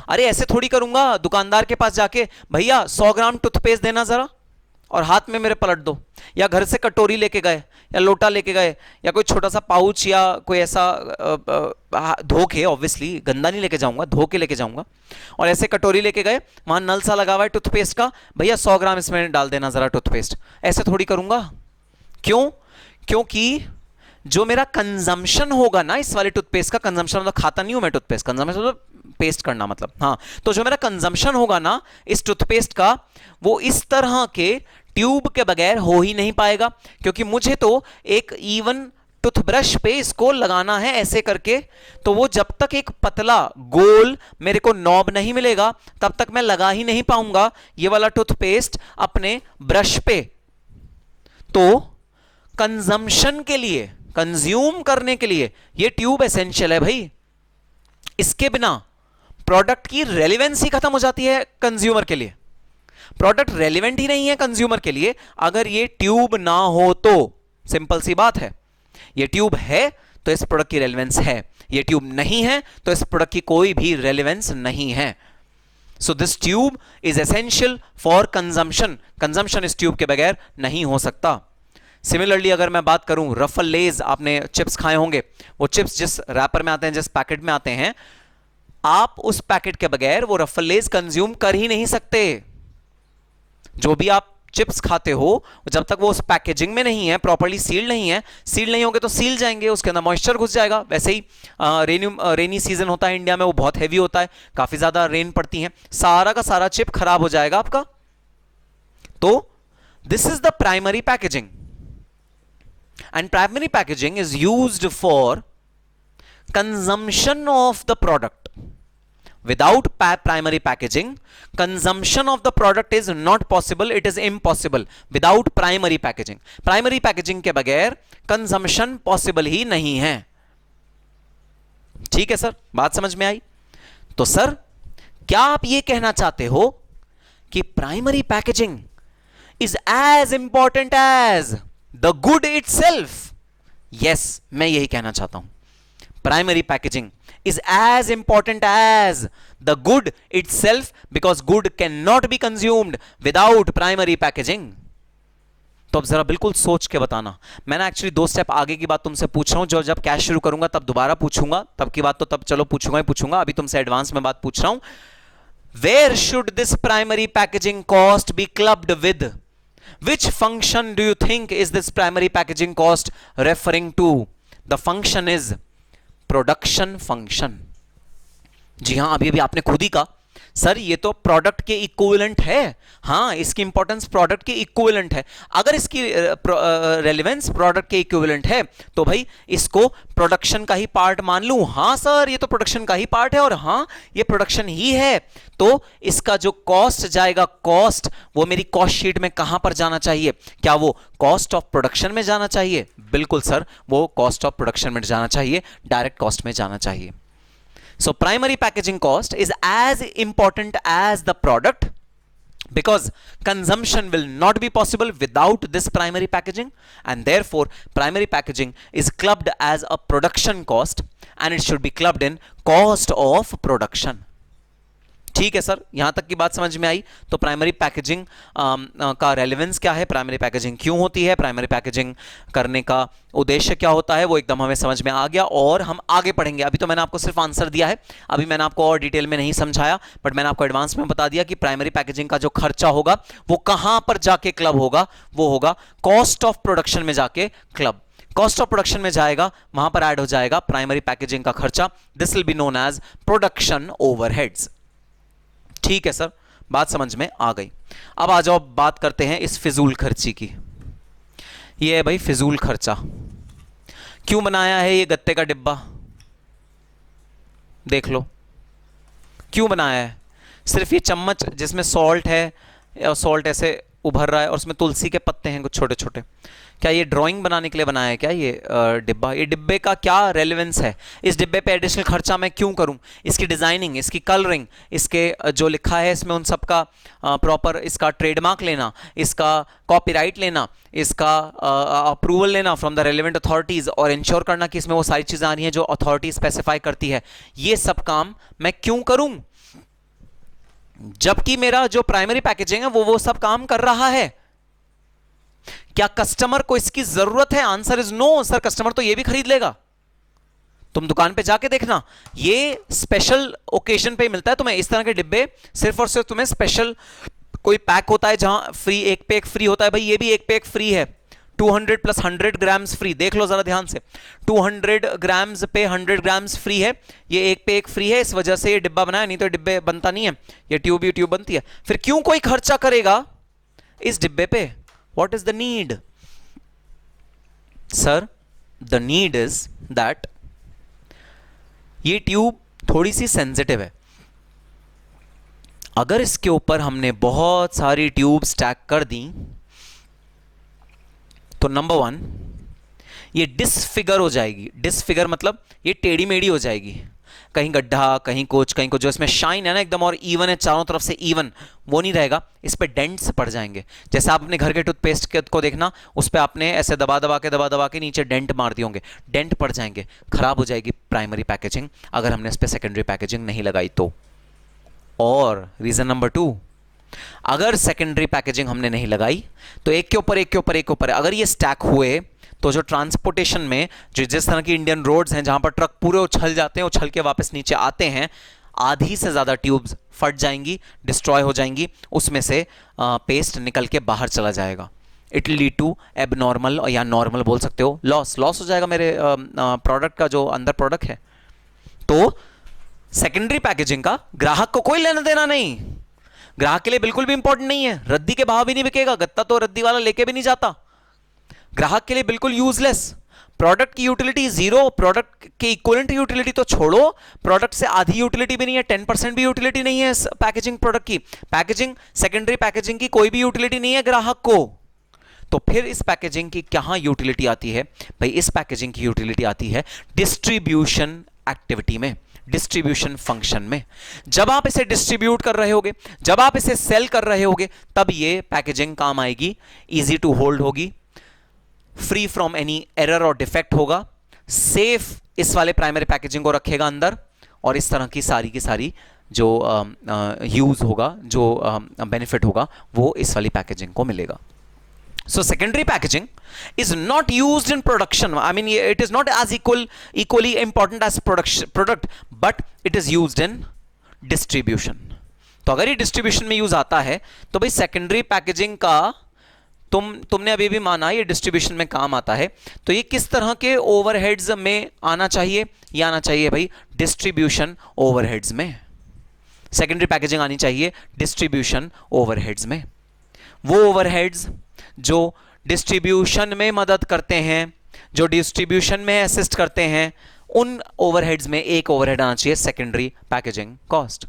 अरे ऐसे थोड़ी करूंगा दुकानदार के पास जाके, भैया 100 ग्राम टूथपेस्ट देना जरा, और हाथ में मेरे पलट दो, या घर से कटोरी लेके गए या लोटा लेके गए या कोई छोटा सा पाउच या कोई ऐसा धो के, ऑब्वियसली गंदा नहीं लेके जाऊंगा, धो के लेके जाऊंगा, और ऐसे कटोरी लेके गए, वहां नल सा लगा हुआ है टूथपेस्ट का, भैया 100 ग्राम इसमें डाल देना जरा टूथपेस्ट। ऐसे थोड़ी करूंगा। क्यों? क्योंकि जो मेरा कंजम्पशन होगा ना इस वाले टूथपेस्ट का, कंजम्पशन मतलब खाता नहीं हूं मैं टूथपेस्ट, कंजम्पशन मतलब पेस्ट करना मतलब, हाँ, तो जो मेरा कंजम्पशन होगा ना इस टूथपेस्ट का, वो इस तरह के ट्यूब के बगैर हो ही नहीं पाएगा। क्योंकि मुझे तो एक इवन टूथब्रश पे इसको लगाना है ऐसे करके, तो वो जब तक एक पतला गोल मेरे को नॉब नहीं मिलेगा, तब तक मैं लगा ही नहीं पाऊंगा ये वाला टूथपेस्ट अपने ब्रश पे। तो कंजम्पशन के लिए, कंज्यूम करने के लिए ये ट्यूब एसेंशियल है भाई। इसके बिना प्रोडक्ट की रेलेवेंस ही खत्म हो जाती है कंज्यूमर के लिए। प्रोडक्ट रेलेवेंट ही नहीं है कंज्यूमर के लिए अगर ये ट्यूब ना हो तो। सिंपल सी बात है, ये ट्यूब है तो इस प्रोडक्ट की रेलेवेंस है, ये ट्यूब नहीं है तो इस प्रोडक्ट की कोई भी रेलेवेंस नहीं है। So this tube is essential for consumption. Consumption इस ट्यूब के बगैर नहीं हो सकता। सिमिलरली अगर मैं बात करूं रफल लेज, आपने चिप्स खाए होंगे, वो चिप्स जिस रैपर में आते हैं, जिस पैकेट में आते हैं, आप उस पैकेट के बगैर वो रफल लेज कंज्यूम कर ही नहीं सकते। जो भी आप चिप्स खाते हो, जब तक वो उस पैकेजिंग में नहीं है, प्रॉपर्ली सील्ड नहीं है, सील नहीं होंगे तो सील जाएंगे, उसके अंदर मॉइस्चर घुस जाएगा। वैसे ही रेनी सीजन होता है इंडिया में, वो बहुत हैवी होता है, काफी ज्यादा रेन पड़ती है, सारा का सारा चिप खराब हो जाएगा आपका। तो this is the primary packaging, and primary packaging is used for consumption of the product. Without primary packaging, consumption of the product is not possible, it is impossible without primary packaging. Primary packaging के बगैर consumption possible ही नहीं है। ठीक है सर, बात समझ में आई? तो सर क्या आप ये कहना चाहते हो कि primary packaging is as important as the good itself? Yes, मैं यही कहना चाहता हूं। Primary packaging is as important as the good itself because good cannot be consumed without primary packaging. तो अब जरा बिल्कुल सोच के बताना। मैंने एक्चुअली 2 स्टेप आगे की बात तुमसे पूछ रहा हूं, जो जब कैश शुरू करूंगा तब दोबारा पूछूंगा, तब की बात तो तब चलो पूछूंगा ही पूछूंगा, अभी तुमसे एडवांस में बात पूछ रहा हूं। Where should this primary packaging cost be clubbed with? Which function do you think is this primary packaging cost referring to? The function is production function. जी हां, अभी अभी आपने खुद ही कहा सर ये तो प्रोडक्ट के इक्विवेलेंट है। हाँ, इसकी इंपॉर्टेंस प्रोडक्ट के इक्विवेलेंट है। अगर इसकी रेलेवेंस प्रोडक्ट के इक्विवेलेंट है तो भाई इसको प्रोडक्शन का ही पार्ट मान लूं। हाँ सर ये तो प्रोडक्शन का ही पार्ट है और हाँ ये प्रोडक्शन ही है, तो इसका जो कॉस्ट जाएगा, कॉस्ट वो मेरी कॉस्ट शीट में कहां पर जाना चाहिए? क्या वो कॉस्ट ऑफ प्रोडक्शन में जाना चाहिए? बिल्कुल सर, वो कॉस्ट ऑफ प्रोडक्शन में जाना चाहिए, डायरेक्ट कॉस्ट में जाना चाहिए। So primary packaging cost is as important as the product because consumption will not be possible without this primary packaging, and therefore primary packaging is clubbed as a production cost and it should be clubbed in cost of production. ठीक है सर, यहां तक की बात समझ में आई। तो प्राइमरी पैकेजिंग का रेलेवेंस क्या है, प्राइमरी पैकेजिंग क्यों होती है, प्राइमरी पैकेजिंग करने का उद्देश्य क्या होता है, वो एकदम हमें समझ में आ गया और हम आगे पढ़ेंगे। अभी तो मैंने आपको सिर्फ आंसर दिया है, अभी मैंने आपको और डिटेल में नहीं समझाया, बट मैंने आपको एडवांस में बता दिया कि प्राइमरी पैकेजिंग का जो खर्चा होगा वो कहां पर जाके क्लब होगा, वो होगा कॉस्ट ऑफ प्रोडक्शन में जाके क्लब। कॉस्ट ऑफ प्रोडक्शन में जाएगा, वहां पर ऐड हो जाएगा प्राइमरी पैकेजिंग का खर्चा। This will be known as production overheads. ठीक है सर, बात समझ में आ गई। अब आ जाओ बात करते हैं इस फिजूल खर्ची की। ये है भाई फिजूल खर्चा। क्यों बनाया है ये गत्ते का डिब्बा? देख लो क्यों बनाया है। सिर्फ ये चम्मच जिसमें सॉल्ट है और सॉल्ट ऐसे उभर रहा है और उसमें तुलसी के पत्ते हैं कुछ छोटे छोटे, क्या ये ड्राइंग बनाने के लिए बनाया है क्या ये डिब्बा? ये डिब्बे का क्या रेलेवेंस है? इस डिब्बे पे एडिशनल खर्चा मैं क्यों करूं? इसकी डिज़ाइनिंग, इसकी कलरिंग, इसके जो लिखा है इसमें उन सब का प्रॉपर इसका ट्रेडमार्क लेना, इसका कॉपीराइट लेना, इसका अप्रूवल लेना फ्रॉम द रेलिवेंट अथॉरिटीज़ और इंश्योर करना कि इसमें वो सारी चीज़ें आ रही हैं जो अथॉरिटी स्पेसिफाई करती है, ये सब काम मैं क्यों करूं? जबकि मेरा जो प्राइमरी पैकेजिंग है वो सब काम कर रहा है। क्या कस्टमर को इसकी जरूरत है? Answer is no sir, customer तो ये भी खरीद लेगा। तुम दुकान पे जाके देखना, ये स्पेशल ओकेजन पे मिलता है तुम्हें इस तरह के डिब्बे, सिर्फ और सिर्फ तुम्हें स्पेशल कोई पैक होता है जहां फ्री, एक पे एक फ्री होता है। भाई ये भी एक पे एक फ्री है, 200 प्लस 100 ग्राम्स फ्री। देख लो जरा ध्यान से, 200 ग्राम्स पे 100 ग्राम्स फ्री है, ये एक पे एक फ्री है, इस वजह से ये डिब्बा बनाया, नहीं तो डिब्बे बनता नहीं है, ये ट्यूब ही ट्यूब बनती है। फिर क्यों कोई खर्चा करेगा इस डिब्बे पे? What is the need? Sir, the need is that ये ट्यूब थोड़ी सी सेंसिटिव है। अगर इसके ऊपर हमने बहुत सारी ट्यूब स्टैक कर दी तो नंबर 1 ये डिसफिगर हो जाएगी। डिसफिगर मतलब ये टेढ़ी मेढ़ी हो जाएगी, कहीं गड्ढा, कहीं कुछ जो इसमें शाइन है ना एकदम और इवन है, चारों तरफ से इवन, वो नहीं रहेगा। इस पे डेंट्स पड़ जाएंगे। जैसे आप अपने घर के टूथपेस्ट को देखना, उस पे आपने ऐसे दबा दबा के नीचे डेंट मार दिए होंगे, डेंट पड़ जाएंगे, खराब हो जाएगी प्राइमरी पैकेजिंग अगर हमने इस पे सेकेंडरी पैकेजिंग नहीं लगाई तो। और रीजन नंबर 2, अगर सेकेंडरी पैकेजिंग हमने नहीं लगाई तो एक के ऊपर एक के ऊपर एक के ऊपर अगर ये स्टैक हुए तो जो ट्रांसपोर्टेशन में जो जिस तरह की इंडियन रोड्स हैं जहां पर ट्रक पूरे उछल जाते हैं, उछल के वापस नीचे आते हैं, आधी से ज़्यादा ट्यूब्स फट जाएंगी, डिस्ट्रॉय हो जाएंगी, उसमें से पेस्ट निकल के बाहर चला जाएगा। It will lead to abnormal या नॉर्मल बोल सकते हो, लॉस हो जाएगा मेरे प्रोडक्ट का जो अंदर प्रोडक्ट है। तो सेकेंडरी पैकेजिंग का ग्राहक को कोई लेना देना नहीं, ग्राहक के लिए बिल्कुल भी इंपॉर्टेंट नहीं है। रद्दी के भाव भी नहीं बिकेगा, गत्ता तो रद्दी वाला लेके भी नहीं जाता, ग्राहक के लिए बिल्कुल यूजलेस। प्रोडक्ट की यूटिलिटी जीरो, प्रोडक्ट के इक्विवेलेंट यूटिलिटी तो छोड़ो, प्रोडक्ट से आधी यूटिलिटी भी नहीं है, 10% भी यूटिलिटी नहीं है इस पैकेजिंग प्रोडक्ट की। पैकेजिंग, सेकेंडरी पैकेजिंग की कोई भी यूटिलिटी नहीं है ग्राहक को। तो फिर इस पैकेजिंग की कहां यूटिलिटी आती है? भाई इस पैकेजिंग की यूटिलिटी आती है डिस्ट्रीब्यूशन एक्टिविटी में, डिस्ट्रीब्यूशन फंक्शन में। जब आप इसे डिस्ट्रीब्यूट कर रहे होगे, जब आप इसे सेल कर रहे होगे, तब ये पैकेजिंग काम आएगी, इजी टू होल्ड होगी, फ्री फ्रॉम एनी एरर और डिफेक्ट होगा, सेफ इस वाले प्राइमरी पैकेजिंग को रखेगा अंदर, और इस तरह की सारी जो यूज होगा, जो बेनिफिट होगा, वो इस वाली पैकेजिंग को मिलेगा। So secondary packaging is not used in production. I mean, it is not as equally important as product, but it is used in distribution. तो अगर ये डिस्ट्रीब्यूशन में यूज आता है तो भाई सेकेंडरी पैकेजिंग का तुमने अभी भी माना ये डिस्ट्रीब्यूशन में काम आता है, तो ये किस तरह के ओवरहेड्स में आना चाहिए? ये आना चाहिए भाई डिस्ट्रीब्यूशन ओवरहेड्स में। सेकेंडरी पैकेजिंग आनी चाहिए डिस्ट्रीब्यूशन ओवरहेड्स में। वो ओवरहेड्स जो डिस्ट्रीब्यूशन में मदद करते हैं, जो डिस्ट्रीब्यूशन में असिस्ट करते हैं, उन ओवरहेड्स में एक ओवरहेड आना चाहिए secondary packaging cost.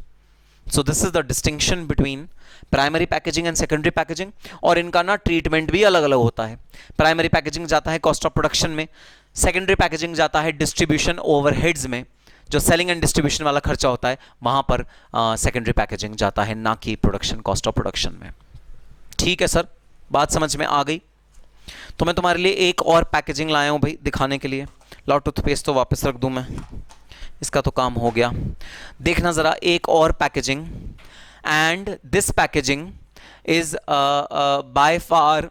So this is the distinction between primary packaging and secondary packaging. और इनका ना ट्रीटमेंट भी अलग अलग होता है। प्राइमरी पैकेजिंग जाता है कॉस्ट ऑफ प्रोडक्शन में, सेकेंडरी पैकेजिंग जाता है डिस्ट्रीब्यूशन ओवरहेड्स में, जो सेलिंग एंड डिस्ट्रीब्यूशन वाला खर्चा होता है वहां पर सेकेंडरी पैकेजिंग जाता है, ना कि प्रोडक्शन कॉस्ट ऑफ प्रोडक्शन में। ठीक है सर, बात समझ में आ गई? तो मैं तुम्हारे लिए एक और पैकेजिंग लाया हूं भाई दिखाने के लिए। लाओ टूथपेस्ट तो वापस रख दूं मैं, इसका तो काम हो गया। देखना जरा एक और packaging, and this packaging is by far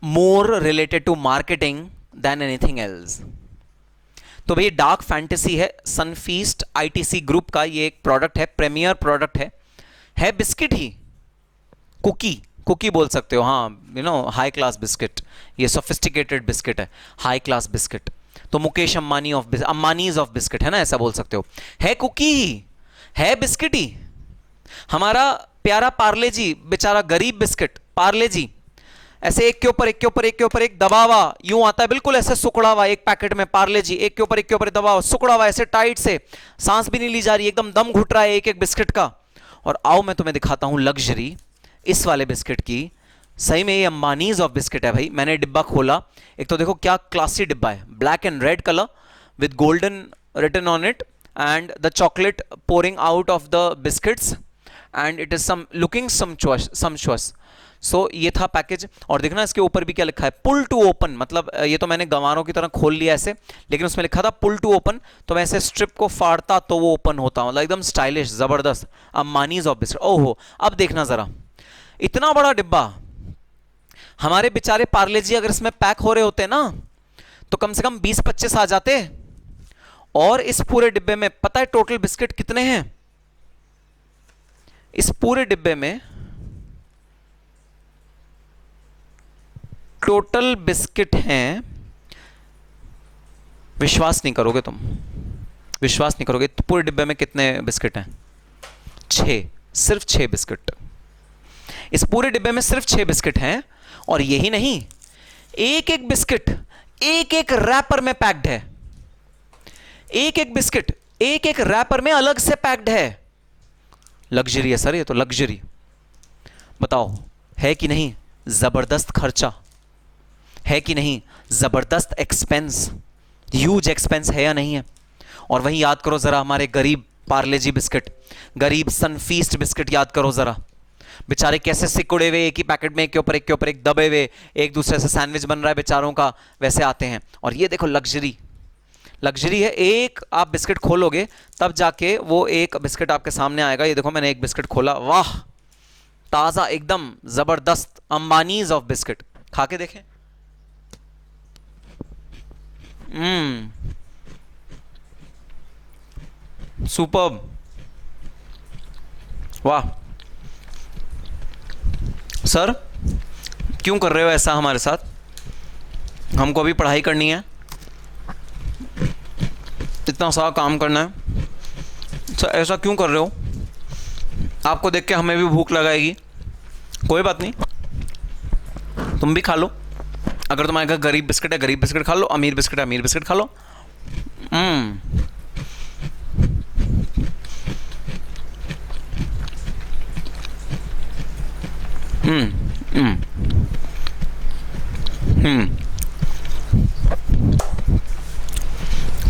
more related to marketing than anything else. तो भाई डार्क फैंटेसी है, सनफीस्ट आईटीसी ग्रुप का ये एक प्रोडक्ट है, प्रीमियर प्रोडक्ट है बिस्किट ही, कुकी बोल सकते हो, हाँ you know high class biscuit, ये सोफिस्टिकेटेड बिस्किट है, हाई क्लास बिस्किट। तो मुकेश अम्बानीज ऑफ बिस्किट है ना, ऐसा बोल सकते हो। है कुकी ही, है बिस्किट ही। हमारा प्यारा पार्ले जी, बेचारा गरीब बिस्किट पार्ले जी, ऐसे एक के ऊपर एक के ऊपर एक के ऊपर एक दबा हुआ यूं आता है, बिल्कुल ऐसे सुकड़ा हुआ एक पैकेट में पार्ले जी, एक के ऊपर एक के ऊपर दबा हुआ सुकड़ा हुआ, ऐसे टाइट से, सांस भी नहीं ली जा रही, एकदम दम घुट रहा है एक एक बिस्किट का। और आओ मैं तुम्हें दिखाता हूं लग्जरी इस वाले बिस्किट की। सही में ये अंबानीज ऑफ बिस्किट है भाई। मैंने डिब्बा खोला, एक तो देखो क्या क्लासी डिब्बा है, black and red colour with golden written on it, and the chocolate pouring out of the biscuits, and it is some looking sumptuous. So ये था पैकेज। और देखना इसके ऊपर भी क्या लिखा है, पुल टू ओपन, मतलब ये तो मैंने गंवारों की तरह खोल लिया ऐसे, लेकिन उसमें लिखा था पुल टू ओपन, तो मैं ऐसे स्ट्रिप को फाड़ता तो वो ओपन होता, मतलब एकदम स्टाइलिश जबरदस्त अंबानीज ऑफ बिस्किट। ओहो, अब देखना जरा, इतना बड़ा डिब्बा, हमारे बेचारे पार्ले जी अगर इसमें पैक हो रहे होते ना तो कम से कम 20-25 आ जाते। और इस पूरे डिब्बे में पता है टोटल बिस्किट कितने हैं? इस पूरे डिब्बे में टोटल बिस्किट हैं, विश्वास नहीं करोगे तुम, विश्वास नहीं करोगे, तो पूरे डिब्बे में कितने बिस्किट हैं? 6, सिर्फ 6 बिस्किट। इस पूरे डिब्बे में सिर्फ 6 बिस्किट हैं। और यही नहीं, एक एक बिस्किट एक एक रैपर में पैक्ड है, एक एक बिस्किट एक एक रैपर में अलग से पैक्ड है। लग्जरी है सर, ये तो लग्जरी। बताओ है कि नहीं? जबरदस्त खर्चा है कि नहीं? जबरदस्त एक्सपेंस, ह्यूज एक्सपेंस है या नहीं है? और वहीं याद करो जरा हमारे गरीब पार्ले जी बिस्किट, गरीब सनफीस्ट बिस्किट याद करो जरा, बेचारे कैसे सिकुड़े हुए एक ही पैकेट में एक के ऊपर एक के ऊपर एक दबे हुए, एक दूसरे से सैंडविच बन रहा है बेचारों का, वैसे आते हैं। और ये देखो लग्जरी, लग्जरी है। एक आप बिस्किट खोलोगे तब जाके वो एक बिस्किट आपके सामने आएगा। ये देखो मैंने एक बिस्किट खोला, वाह ताजा एकदम जबरदस्त अंबानीज ऑफ बिस्किट, खा के देखें। सुपर्ब, वाह। सर क्यों कर रहे हो ऐसा हमारे साथ? हमको अभी पढ़ाई करनी है, इतना सारा काम करना है, सर ऐसा क्यों कर रहे हो? आपको देख के हमें भी भूख लगाएगी। कोई बात नहीं, तुम भी खा लो। अगर तुम्हारे घर गरीब बिस्किट है गरीब बिस्किट खा लो, अमीर बिस्किट है अमीर बिस्किट खा लो।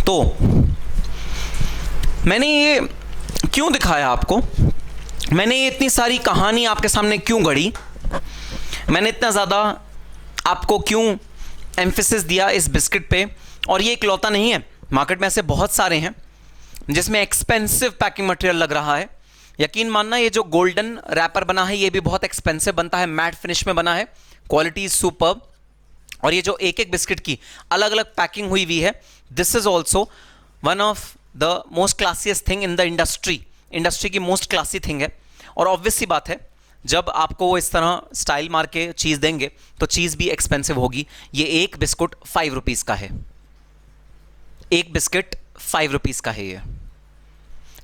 तो मैंने ये क्यों दिखाया आपको, मैंने ये इतनी सारी कहानी आपके सामने क्यों गढ़ी, मैंने इतना ज़्यादा आपको क्यों एम्फेसिस दिया इस बिस्किट पे? और ये इकलौता नहीं है, मार्केट में ऐसे बहुत सारे हैं जिसमें एक्सपेंसिव पैकिंग मटेरियल लग रहा है। यकीन मानना ये जो गोल्डन रैपर बना है ये भी बहुत एक्सपेंसिव बनता है, मैट फिनिश में बना है, क्वालिटी इज सुपर्ब। और ये जो एक एक बिस्किट की अलग अलग पैकिंग हुई हुई है, this is also one of the most classiest thing in the industry, industry की मोस्ट क्लासी थिंग है। और ऑब्वियस सी बात है जब आपको वो इस तरह स्टाइल मार के चीज़ देंगे तो चीज़ भी एक्सपेंसिव होगी। ये एक बिस्कुट 5 रुपीज़ का है, एक बिस्किट 5 रुपीज़ का है ये।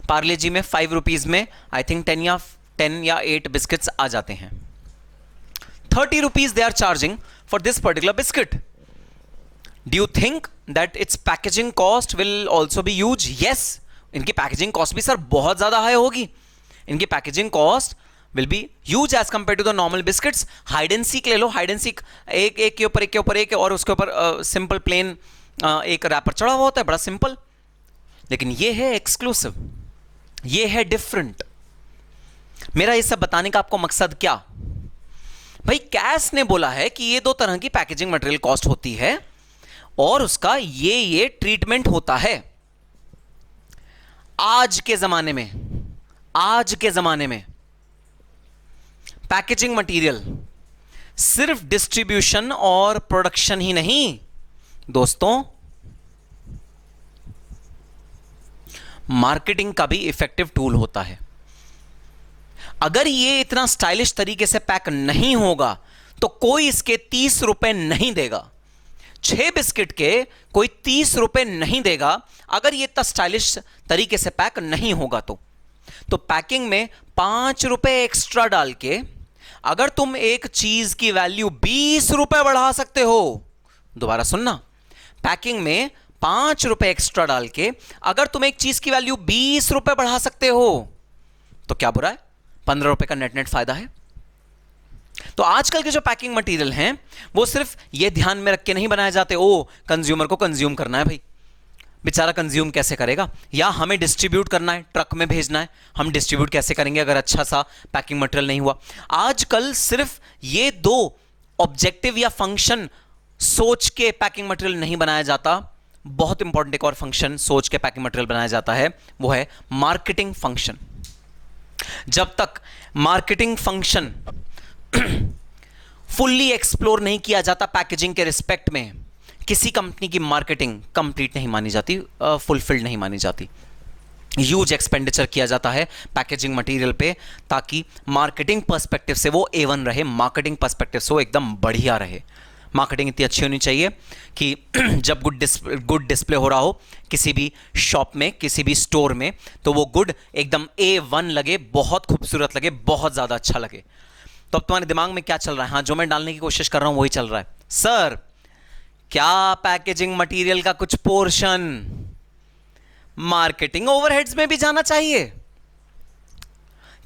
पार्ले जी में 5 रुपीज़ में आई थिंक 10 या 8 बिस्किट्स आ जाते हैं. 30 rupees they are charging for this particular biscuit. Do you think that its packaging cost will also be huge? Yes. इनकी पैकेजिंग कॉस्ट भी सर बहुत ज़्यादा हाई होगी. इनकी packaging cost will be huge as compare to the normal biscuits. Hide and seek ले लो, हाइड एंड सीक एक एक के ऊपर एक के ऊपर एक और उसके ऊपर सिंपल प्लेन एक रैपर चढ़ा हुआ होता है, बड़ा सिंपल. लेकिन ये है एक्सक्लूसिव, ये है डिफरेंट. मेरा ये सब बताने का आपको मकसद क्या भाई, कैस ने बोला है कि ये 2 तरह की पैकेजिंग मटेरियल कॉस्ट होती है और उसका ये ट्रीटमेंट होता है. आज के जमाने में पैकेजिंग मटेरियल सिर्फ डिस्ट्रीब्यूशन और प्रोडक्शन ही नहीं दोस्तों, मार्केटिंग का भी इफेक्टिव टूल होता है. अगर ये इतना स्टाइलिश तरीके से पैक नहीं होगा तो कोई इसके 30 रुपए नहीं देगा. 6 बिस्किट के कोई 30 रुपए नहीं देगा अगर ये इतना स्टाइलिश तरीके से पैक नहीं होगा. तो पैकिंग में 5 रुपए एक्स्ट्रा डाल के अगर तुम एक चीज की वैल्यू 20 रुपए बढ़ा सकते हो, दोबारा सुनना, पैकिंग में 5 रुपए एक्स्ट्रा डाल के अगर तुम एक चीज की वैल्यू 20 रुपए बढ़ा सकते हो तो क्या बुरा है. 15 रुपए का नेट फायदा है. तो आजकल के जो पैकिंग मटेरियल हैं वो सिर्फ ये ध्यान में रख के नहीं बनाए जाते, ओ कंज्यूमर को कंज्यूम करना है भाई, बेचारा कंज्यूम कैसे करेगा, या हमें डिस्ट्रीब्यूट करना है, ट्रक में भेजना है, हम डिस्ट्रीब्यूट कैसे करेंगे अगर अच्छा सा पैकिंग मटेरियल नहीं हुआ. आजकल सिर्फ ये 2 ऑब्जेक्टिव या फंक्शन सोच के पैकिंग मटेरियल नहीं बनाया जाता. बहुत इंपॉर्टेंट एक और फंक्शन सोच के पैकिंग मटेरियल बनाया जाता है, वो है मार्केटिंग फंक्शन. जब तक मार्केटिंग फंक्शन फुल्ली एक्सप्लोर नहीं किया जाता पैकेजिंग के रिस्पेक्ट में, किसी कंपनी की मार्केटिंग कंप्लीट नहीं मानी जाती, फुलफिल्ड नहीं मानी जाती. ह्यूज एक्सपेंडिचर किया जाता है पैकेजिंग मटेरियल पे ताकि मार्केटिंग पर्सपेक्टिव से वो A1 रहे, मार्केटिंग पर्सपेक्टिव से वो एकदम बढ़िया रहे. मार्केटिंग इतनी अच्छी होनी चाहिए कि जब गुड डिस्प्ले हो रहा हो किसी भी शॉप में, किसी भी स्टोर में, तो वो गुड एकदम A1 लगे, बहुत खूबसूरत लगे, बहुत ज़्यादा अच्छा लगे. तो अब तुम्हारे दिमाग में क्या चल रहा है? हाँ, जो मैं डालने की कोशिश कर रहा हूँ वही चल रहा है. सर, क्या पैकेजिंग मटेरियल का कुछ पोर्शन मार्केटिंग ओवरहेड्स में भी जाना चाहिए?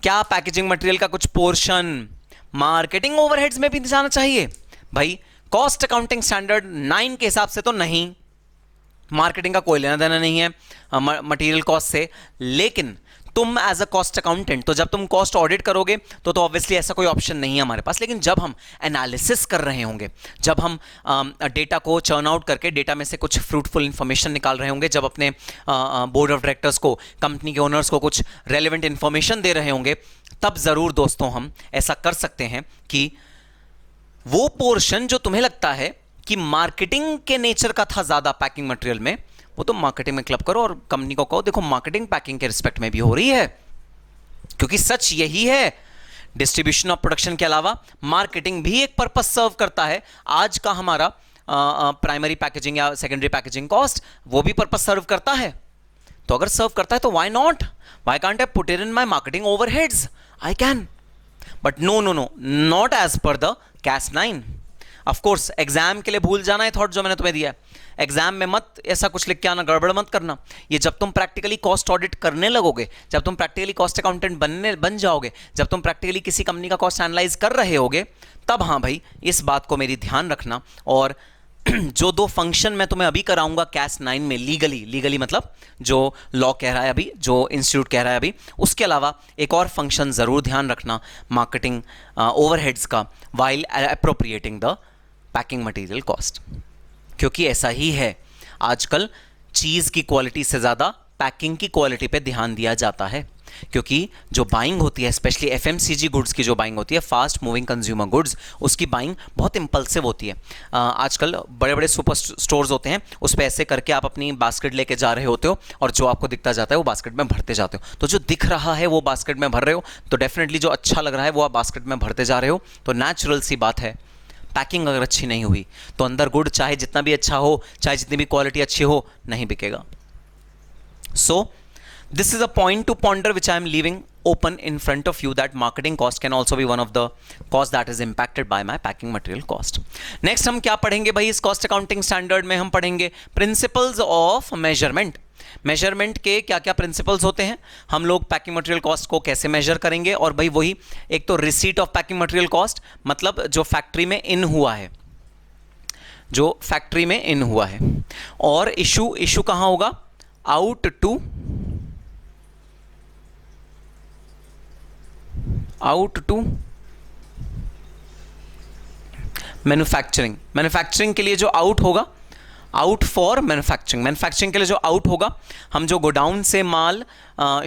क्या पैकेजिंग मटेरियल का कुछ पोर्शन मार्केटिंग ओवरहेड्स में भी जाना चाहिए? भाई, कॉस्ट अकाउंटिंग स्टैंडर्ड 9 के हिसाब से तो नहीं, मार्केटिंग का कोई लेना देना नहीं है मटेरियल कॉस्ट से. लेकिन तुम एज अ कॉस्ट अकाउंटेंट, तो जब तुम कॉस्ट ऑडिट करोगे तो ऑब्वियसली ऐसा कोई ऑप्शन नहीं है हमारे पास. लेकिन जब हम एनालिसिस कर रहे होंगे, जब हम डेटा को चर्न आउट करके डेटा में से कुछ फ्रूटफुल इंफॉर्मेशन निकाल रहे होंगे, जब अपने बोर्ड ऑफ डायरेक्टर्स को, कंपनी के ओनर्स को कुछ रेलिवेंट इंफॉर्मेशन दे रहे होंगे, तब ज़रूर दोस्तों हम ऐसा कर सकते हैं कि वो पोर्शन जो तुम्हें लगता है कि मार्केटिंग के नेचर का था ज़्यादा पैकिंग मटेरियल में, वो तो मार्केटिंग में क्लब करो और कंपनी को कहो देखो मार्केटिंग पैकिंग के रिस्पेक्ट में भी हो रही है. क्योंकि सच यही है, डिस्ट्रीब्यूशन और प्रोडक्शन के अलावा मार्केटिंग भी एक पर्पस सर्व करता है. आज का हमारा प्राइमरी पैकेजिंग या सेकेंडरी पैकेजिंग कॉस्ट वो भी पर्पस सर्व करता है. तो अगर सर्व करता है तो why not, why can't I put it in my marketing overheads? I can, but no, not as per the CAS 9. Of course exam के लिए भूल जाना है थॉट जो मैंने तुम्हें दिया है. एग्जाम में मत ऐसा कुछ लिख के आना, गड़बड़ मत करना. ये जब तुम प्रैक्टिकली कॉस्ट ऑडिट करने लगोगे, जब तुम प्रैक्टिकली कॉस्ट अकाउंटेंट बन जाओगे, जब तुम प्रैक्टिकली किसी कंपनी का कॉस्ट एनालाइज कर रहे होगे, तब हाँ भाई इस बात को मेरी ध्यान रखना. और जो 2 फंक्शन मैं तुम्हें अभी कराऊंगा कैस 9 में, लीगली मतलब जो लॉ कह रहा है अभी, जो इंस्टीट्यूट कह रहा है अभी, उसके अलावा एक और फंक्शन ज़रूर ध्यान रखना मार्केटिंग ओवरहेड्स का, while appropriating the packing material cost. क्योंकि ऐसा ही है, आजकल चीज़ की क्वालिटी से ज़्यादा पैकिंग की क्वालिटी पे ध्यान दिया जाता है. क्योंकि जो बाइंग होती है, स्पेशली FMCG गुड्स की जो बाइंग होती है, फास्ट मूविंग कंज्यूमर गुड्स, उसकी बाइंग बहुत इंपल्सिव होती है. आजकल बड़े बड़े सुपर स्टोर्स होते हैं, उस पर ऐसे करके आप अपनी बास्केट लेके जा रहे होते हो और जो आपको दिखता जाता है वो बास्केट में भरते जाते हो. तो जो दिख रहा है वो बास्केट में भर रहे हो, तो डेफिनेटली जो अच्छा लग रहा है वो आप बास्केट में भरते जा रहे हो. तो नेचुरल सी बात है, पैकिंग अगर अच्छी नहीं हुई तो अंदर गुड चाहे जितना भी अच्छा हो, चाहे जितनी भी क्वालिटी अच्छी हो, नहीं बिकेगा. सो This is a point to ponder which I am leaving open in front of you, that marketing cost can also be one of the cost that is impacted by my packing material cost. Next हम क्या पढ़ेंगे भाई इस cost accounting standard में? हम पढ़ेंगे principles of measurement. मेजरमेंट के क्या क्या प्रिंसिपल्स होते हैं, हम लोग पैकिंग मटेरियल कॉस्ट को कैसे मेजर करेंगे, और भाई वही एक तो receipt of packing material cost, मतलब जो फैक्ट्री में इन हुआ है, जो फैक्ट्री में इन हुआ है, और इशू कहां होगा? आउट टू मैन्युफैक्चरिंग के लिए जो आउट होगा, आउट फॉर मैन्युफैक्चरिंग के लिए जो आउट होगा, हम जो गोडाउन से माल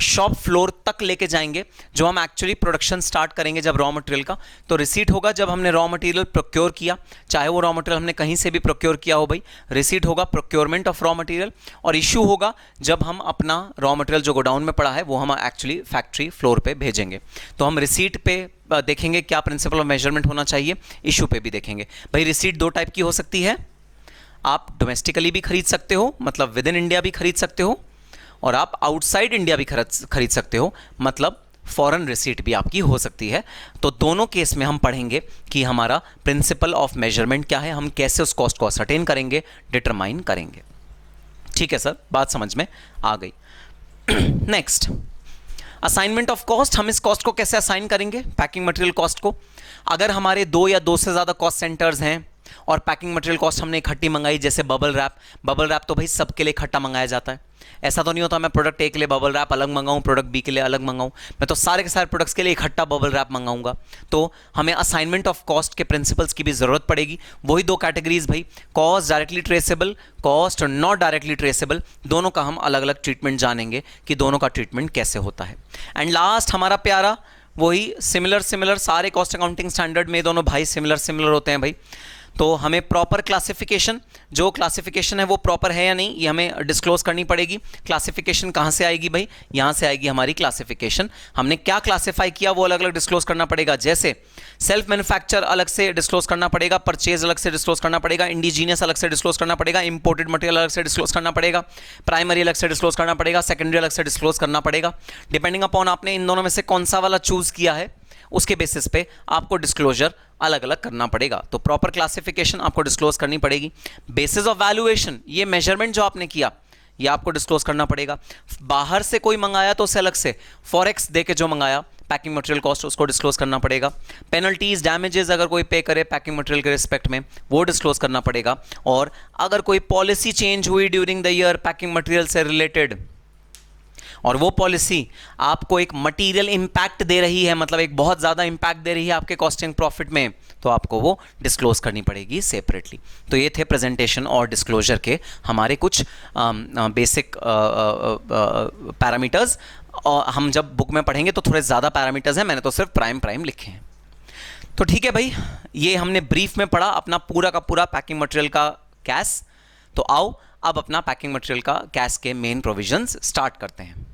शॉप फ्लोर तक लेके जाएंगे, जो हम एक्चुअली प्रोडक्शन स्टार्ट करेंगे जब रॉ मटेरियल का, तो रिसीट होगा जब हमने रॉ मटेरियल प्रोक्योर किया, चाहे वो रॉ मटेरियल हमने कहीं से भी प्रोक्योर किया हो भाई, रिसीट होगा प्रोक्योरमेंट ऑफ रॉ मटेरियल, और इशू होगा जब हम अपना रॉ मटेरियल जो गोडाउन में पड़ा है वो हम एक्चुअली फैक्ट्री फ्लोर पे भेजेंगे। तो हम रिसीट पे देखेंगे क्या प्रिंसिपल ऑफ मेजरमेंट होना चाहिए, इशू पे भी देखेंगे। भाई रिसीट दो टाइप की हो सकती है, आप डोमेस्टिकली भी खरीद सकते हो, मतलब विद इन इंडिया भी खरीद सकते हो, और आप आउटसाइड इंडिया भी खरीद सकते हो, मतलब फॉरेन रिसीट भी आपकी हो सकती है। तो दोनों केस में हम पढ़ेंगे कि हमारा प्रिंसिपल ऑफ मेजरमेंट क्या है, हम कैसे उस कॉस्ट को असर्टेन करेंगे, डिटरमाइन करेंगे। ठीक है सर, बात समझ में आ गई। Next, assignment of cost. हम इस कॉस्ट को कैसे असाइन करेंगे, पैकिंग मटेरियल कॉस्ट को? अगर हमारे 2 या 2 से ज़्यादा कॉस्ट सेंटर्स हैं और पैकिंग मटेरियल कॉस्ट हमने इकट्ठी मंगाई, जैसे बबल रैप तो भाई सबके लिए इकट्ठा मंगाया जाता है। ऐसा तो नहीं होता मैं प्रोडक्ट ए के लिए बबल रैप अलग मंगाऊं, प्रोडक्ट बी के लिए अलग मंगाऊं, मैं तो सारे के सारे प्रोडक्ट्स के लिए इकट्ठा बबल रैप मंगाऊंगा। तो हमें असाइनमेंट ऑफ कॉस्ट के प्रिंसिपल्स की भी जरूरत पड़ेगी। वही 2 कैटेगरीज भाई, cost directly traceable, cost not directly traceable, दोनों का हम अलग अलग ट्रीटमेंट जानेंगे कि दोनों का ट्रीटमेंट कैसे होता है। एंड लास्ट हमारा प्यारा वही सिमिलर सारे कॉस्ट अकाउंटिंग स्टैंडर्ड में दोनों भाई सिमिलर होते हैं भाई। तो हमें प्रॉपर क्लासिफिकेशन, जो क्लासिफिकेशन है वो प्रॉपर है या नहीं, ये हमें डिस्क्लोज करनी पड़ेगी। क्लासिफिकेशन कहाँ से आएगी भाई? यहाँ से आएगी हमारी क्लासिफिकेशन। हमने क्या क्लासिफाई किया वो अलग अलग डिस्क्लोज करना पड़ेगा। जैसे सेल्फ मैन्युफैक्चर अलग से डिस्क्लोज करना पड़ेगा, परचेज अलग से डिस्क्लोज करना पड़ेगा, इंडिजीनियस अलग से डिस्क्लोज करना पड़ेगा, इंपोर्टेड मटेरियल अलग से डिस्क्लोज करना पड़ेगा, प्राइमरी अलग से डिस्क्लोज करना पड़ेगा, सेकेंडरी अलग से डिस्क्लोज करना पड़ेगा। डिपेंडिंग अपॉन आपने इन दोनों में से कौन सा वाला चूज किया है, उसके बेसिस पे आपको डिस्क्लोजर अलग अलग करना पड़ेगा। तो प्रॉपर क्लासिफिकेशन आपको डिस्क्लोज करनी पड़ेगी। बेसिस ऑफ वैल्यूएशन, ये मेजरमेंट जो आपने किया ये आपको डिस्क्लोज करना पड़ेगा। बाहर से कोई मंगाया तो उसे अलग से फॉरेक्स देके जो मंगाया पैकिंग मटेरियल कॉस्ट, उसको डिस्क्लोज करना पड़ेगा। पेनल्टीज, डैमेजेस अगर कोई पे करे पैकिंग मटेरियल के रिस्पेक्ट में, वो डिस्क्लोज करना पड़ेगा। और अगर कोई पॉलिसी चेंज हुई during the year packing material से रिलेटेड, और वो पॉलिसी आपको एक मटेरियल इंपैक्ट दे रही है, मतलब एक बहुत ज़्यादा इंपैक्ट दे रही है आपके कॉस्टिंग प्रॉफिट में, तो आपको वो डिस्क्लोज करनी पड़ेगी सेपरेटली। तो ये थे प्रेजेंटेशन और डिस्क्लोजर के हमारे कुछ बेसिक पैरामीटर्स। और हम जब बुक में पढ़ेंगे तो थोड़े ज़्यादा पैरामीटर्स हैं, मैंने तो सिर्फ प्राइम लिखे हैं। तो ठीक है भाई, ये हमने ब्रीफ में पढ़ा अपना पूरा का पूरा पैकिंग मटेरियल का कैश। तो आओ अब अपना पैकिंग मटेरियल का कैश के मेन प्रोविजंस स्टार्ट करते हैं।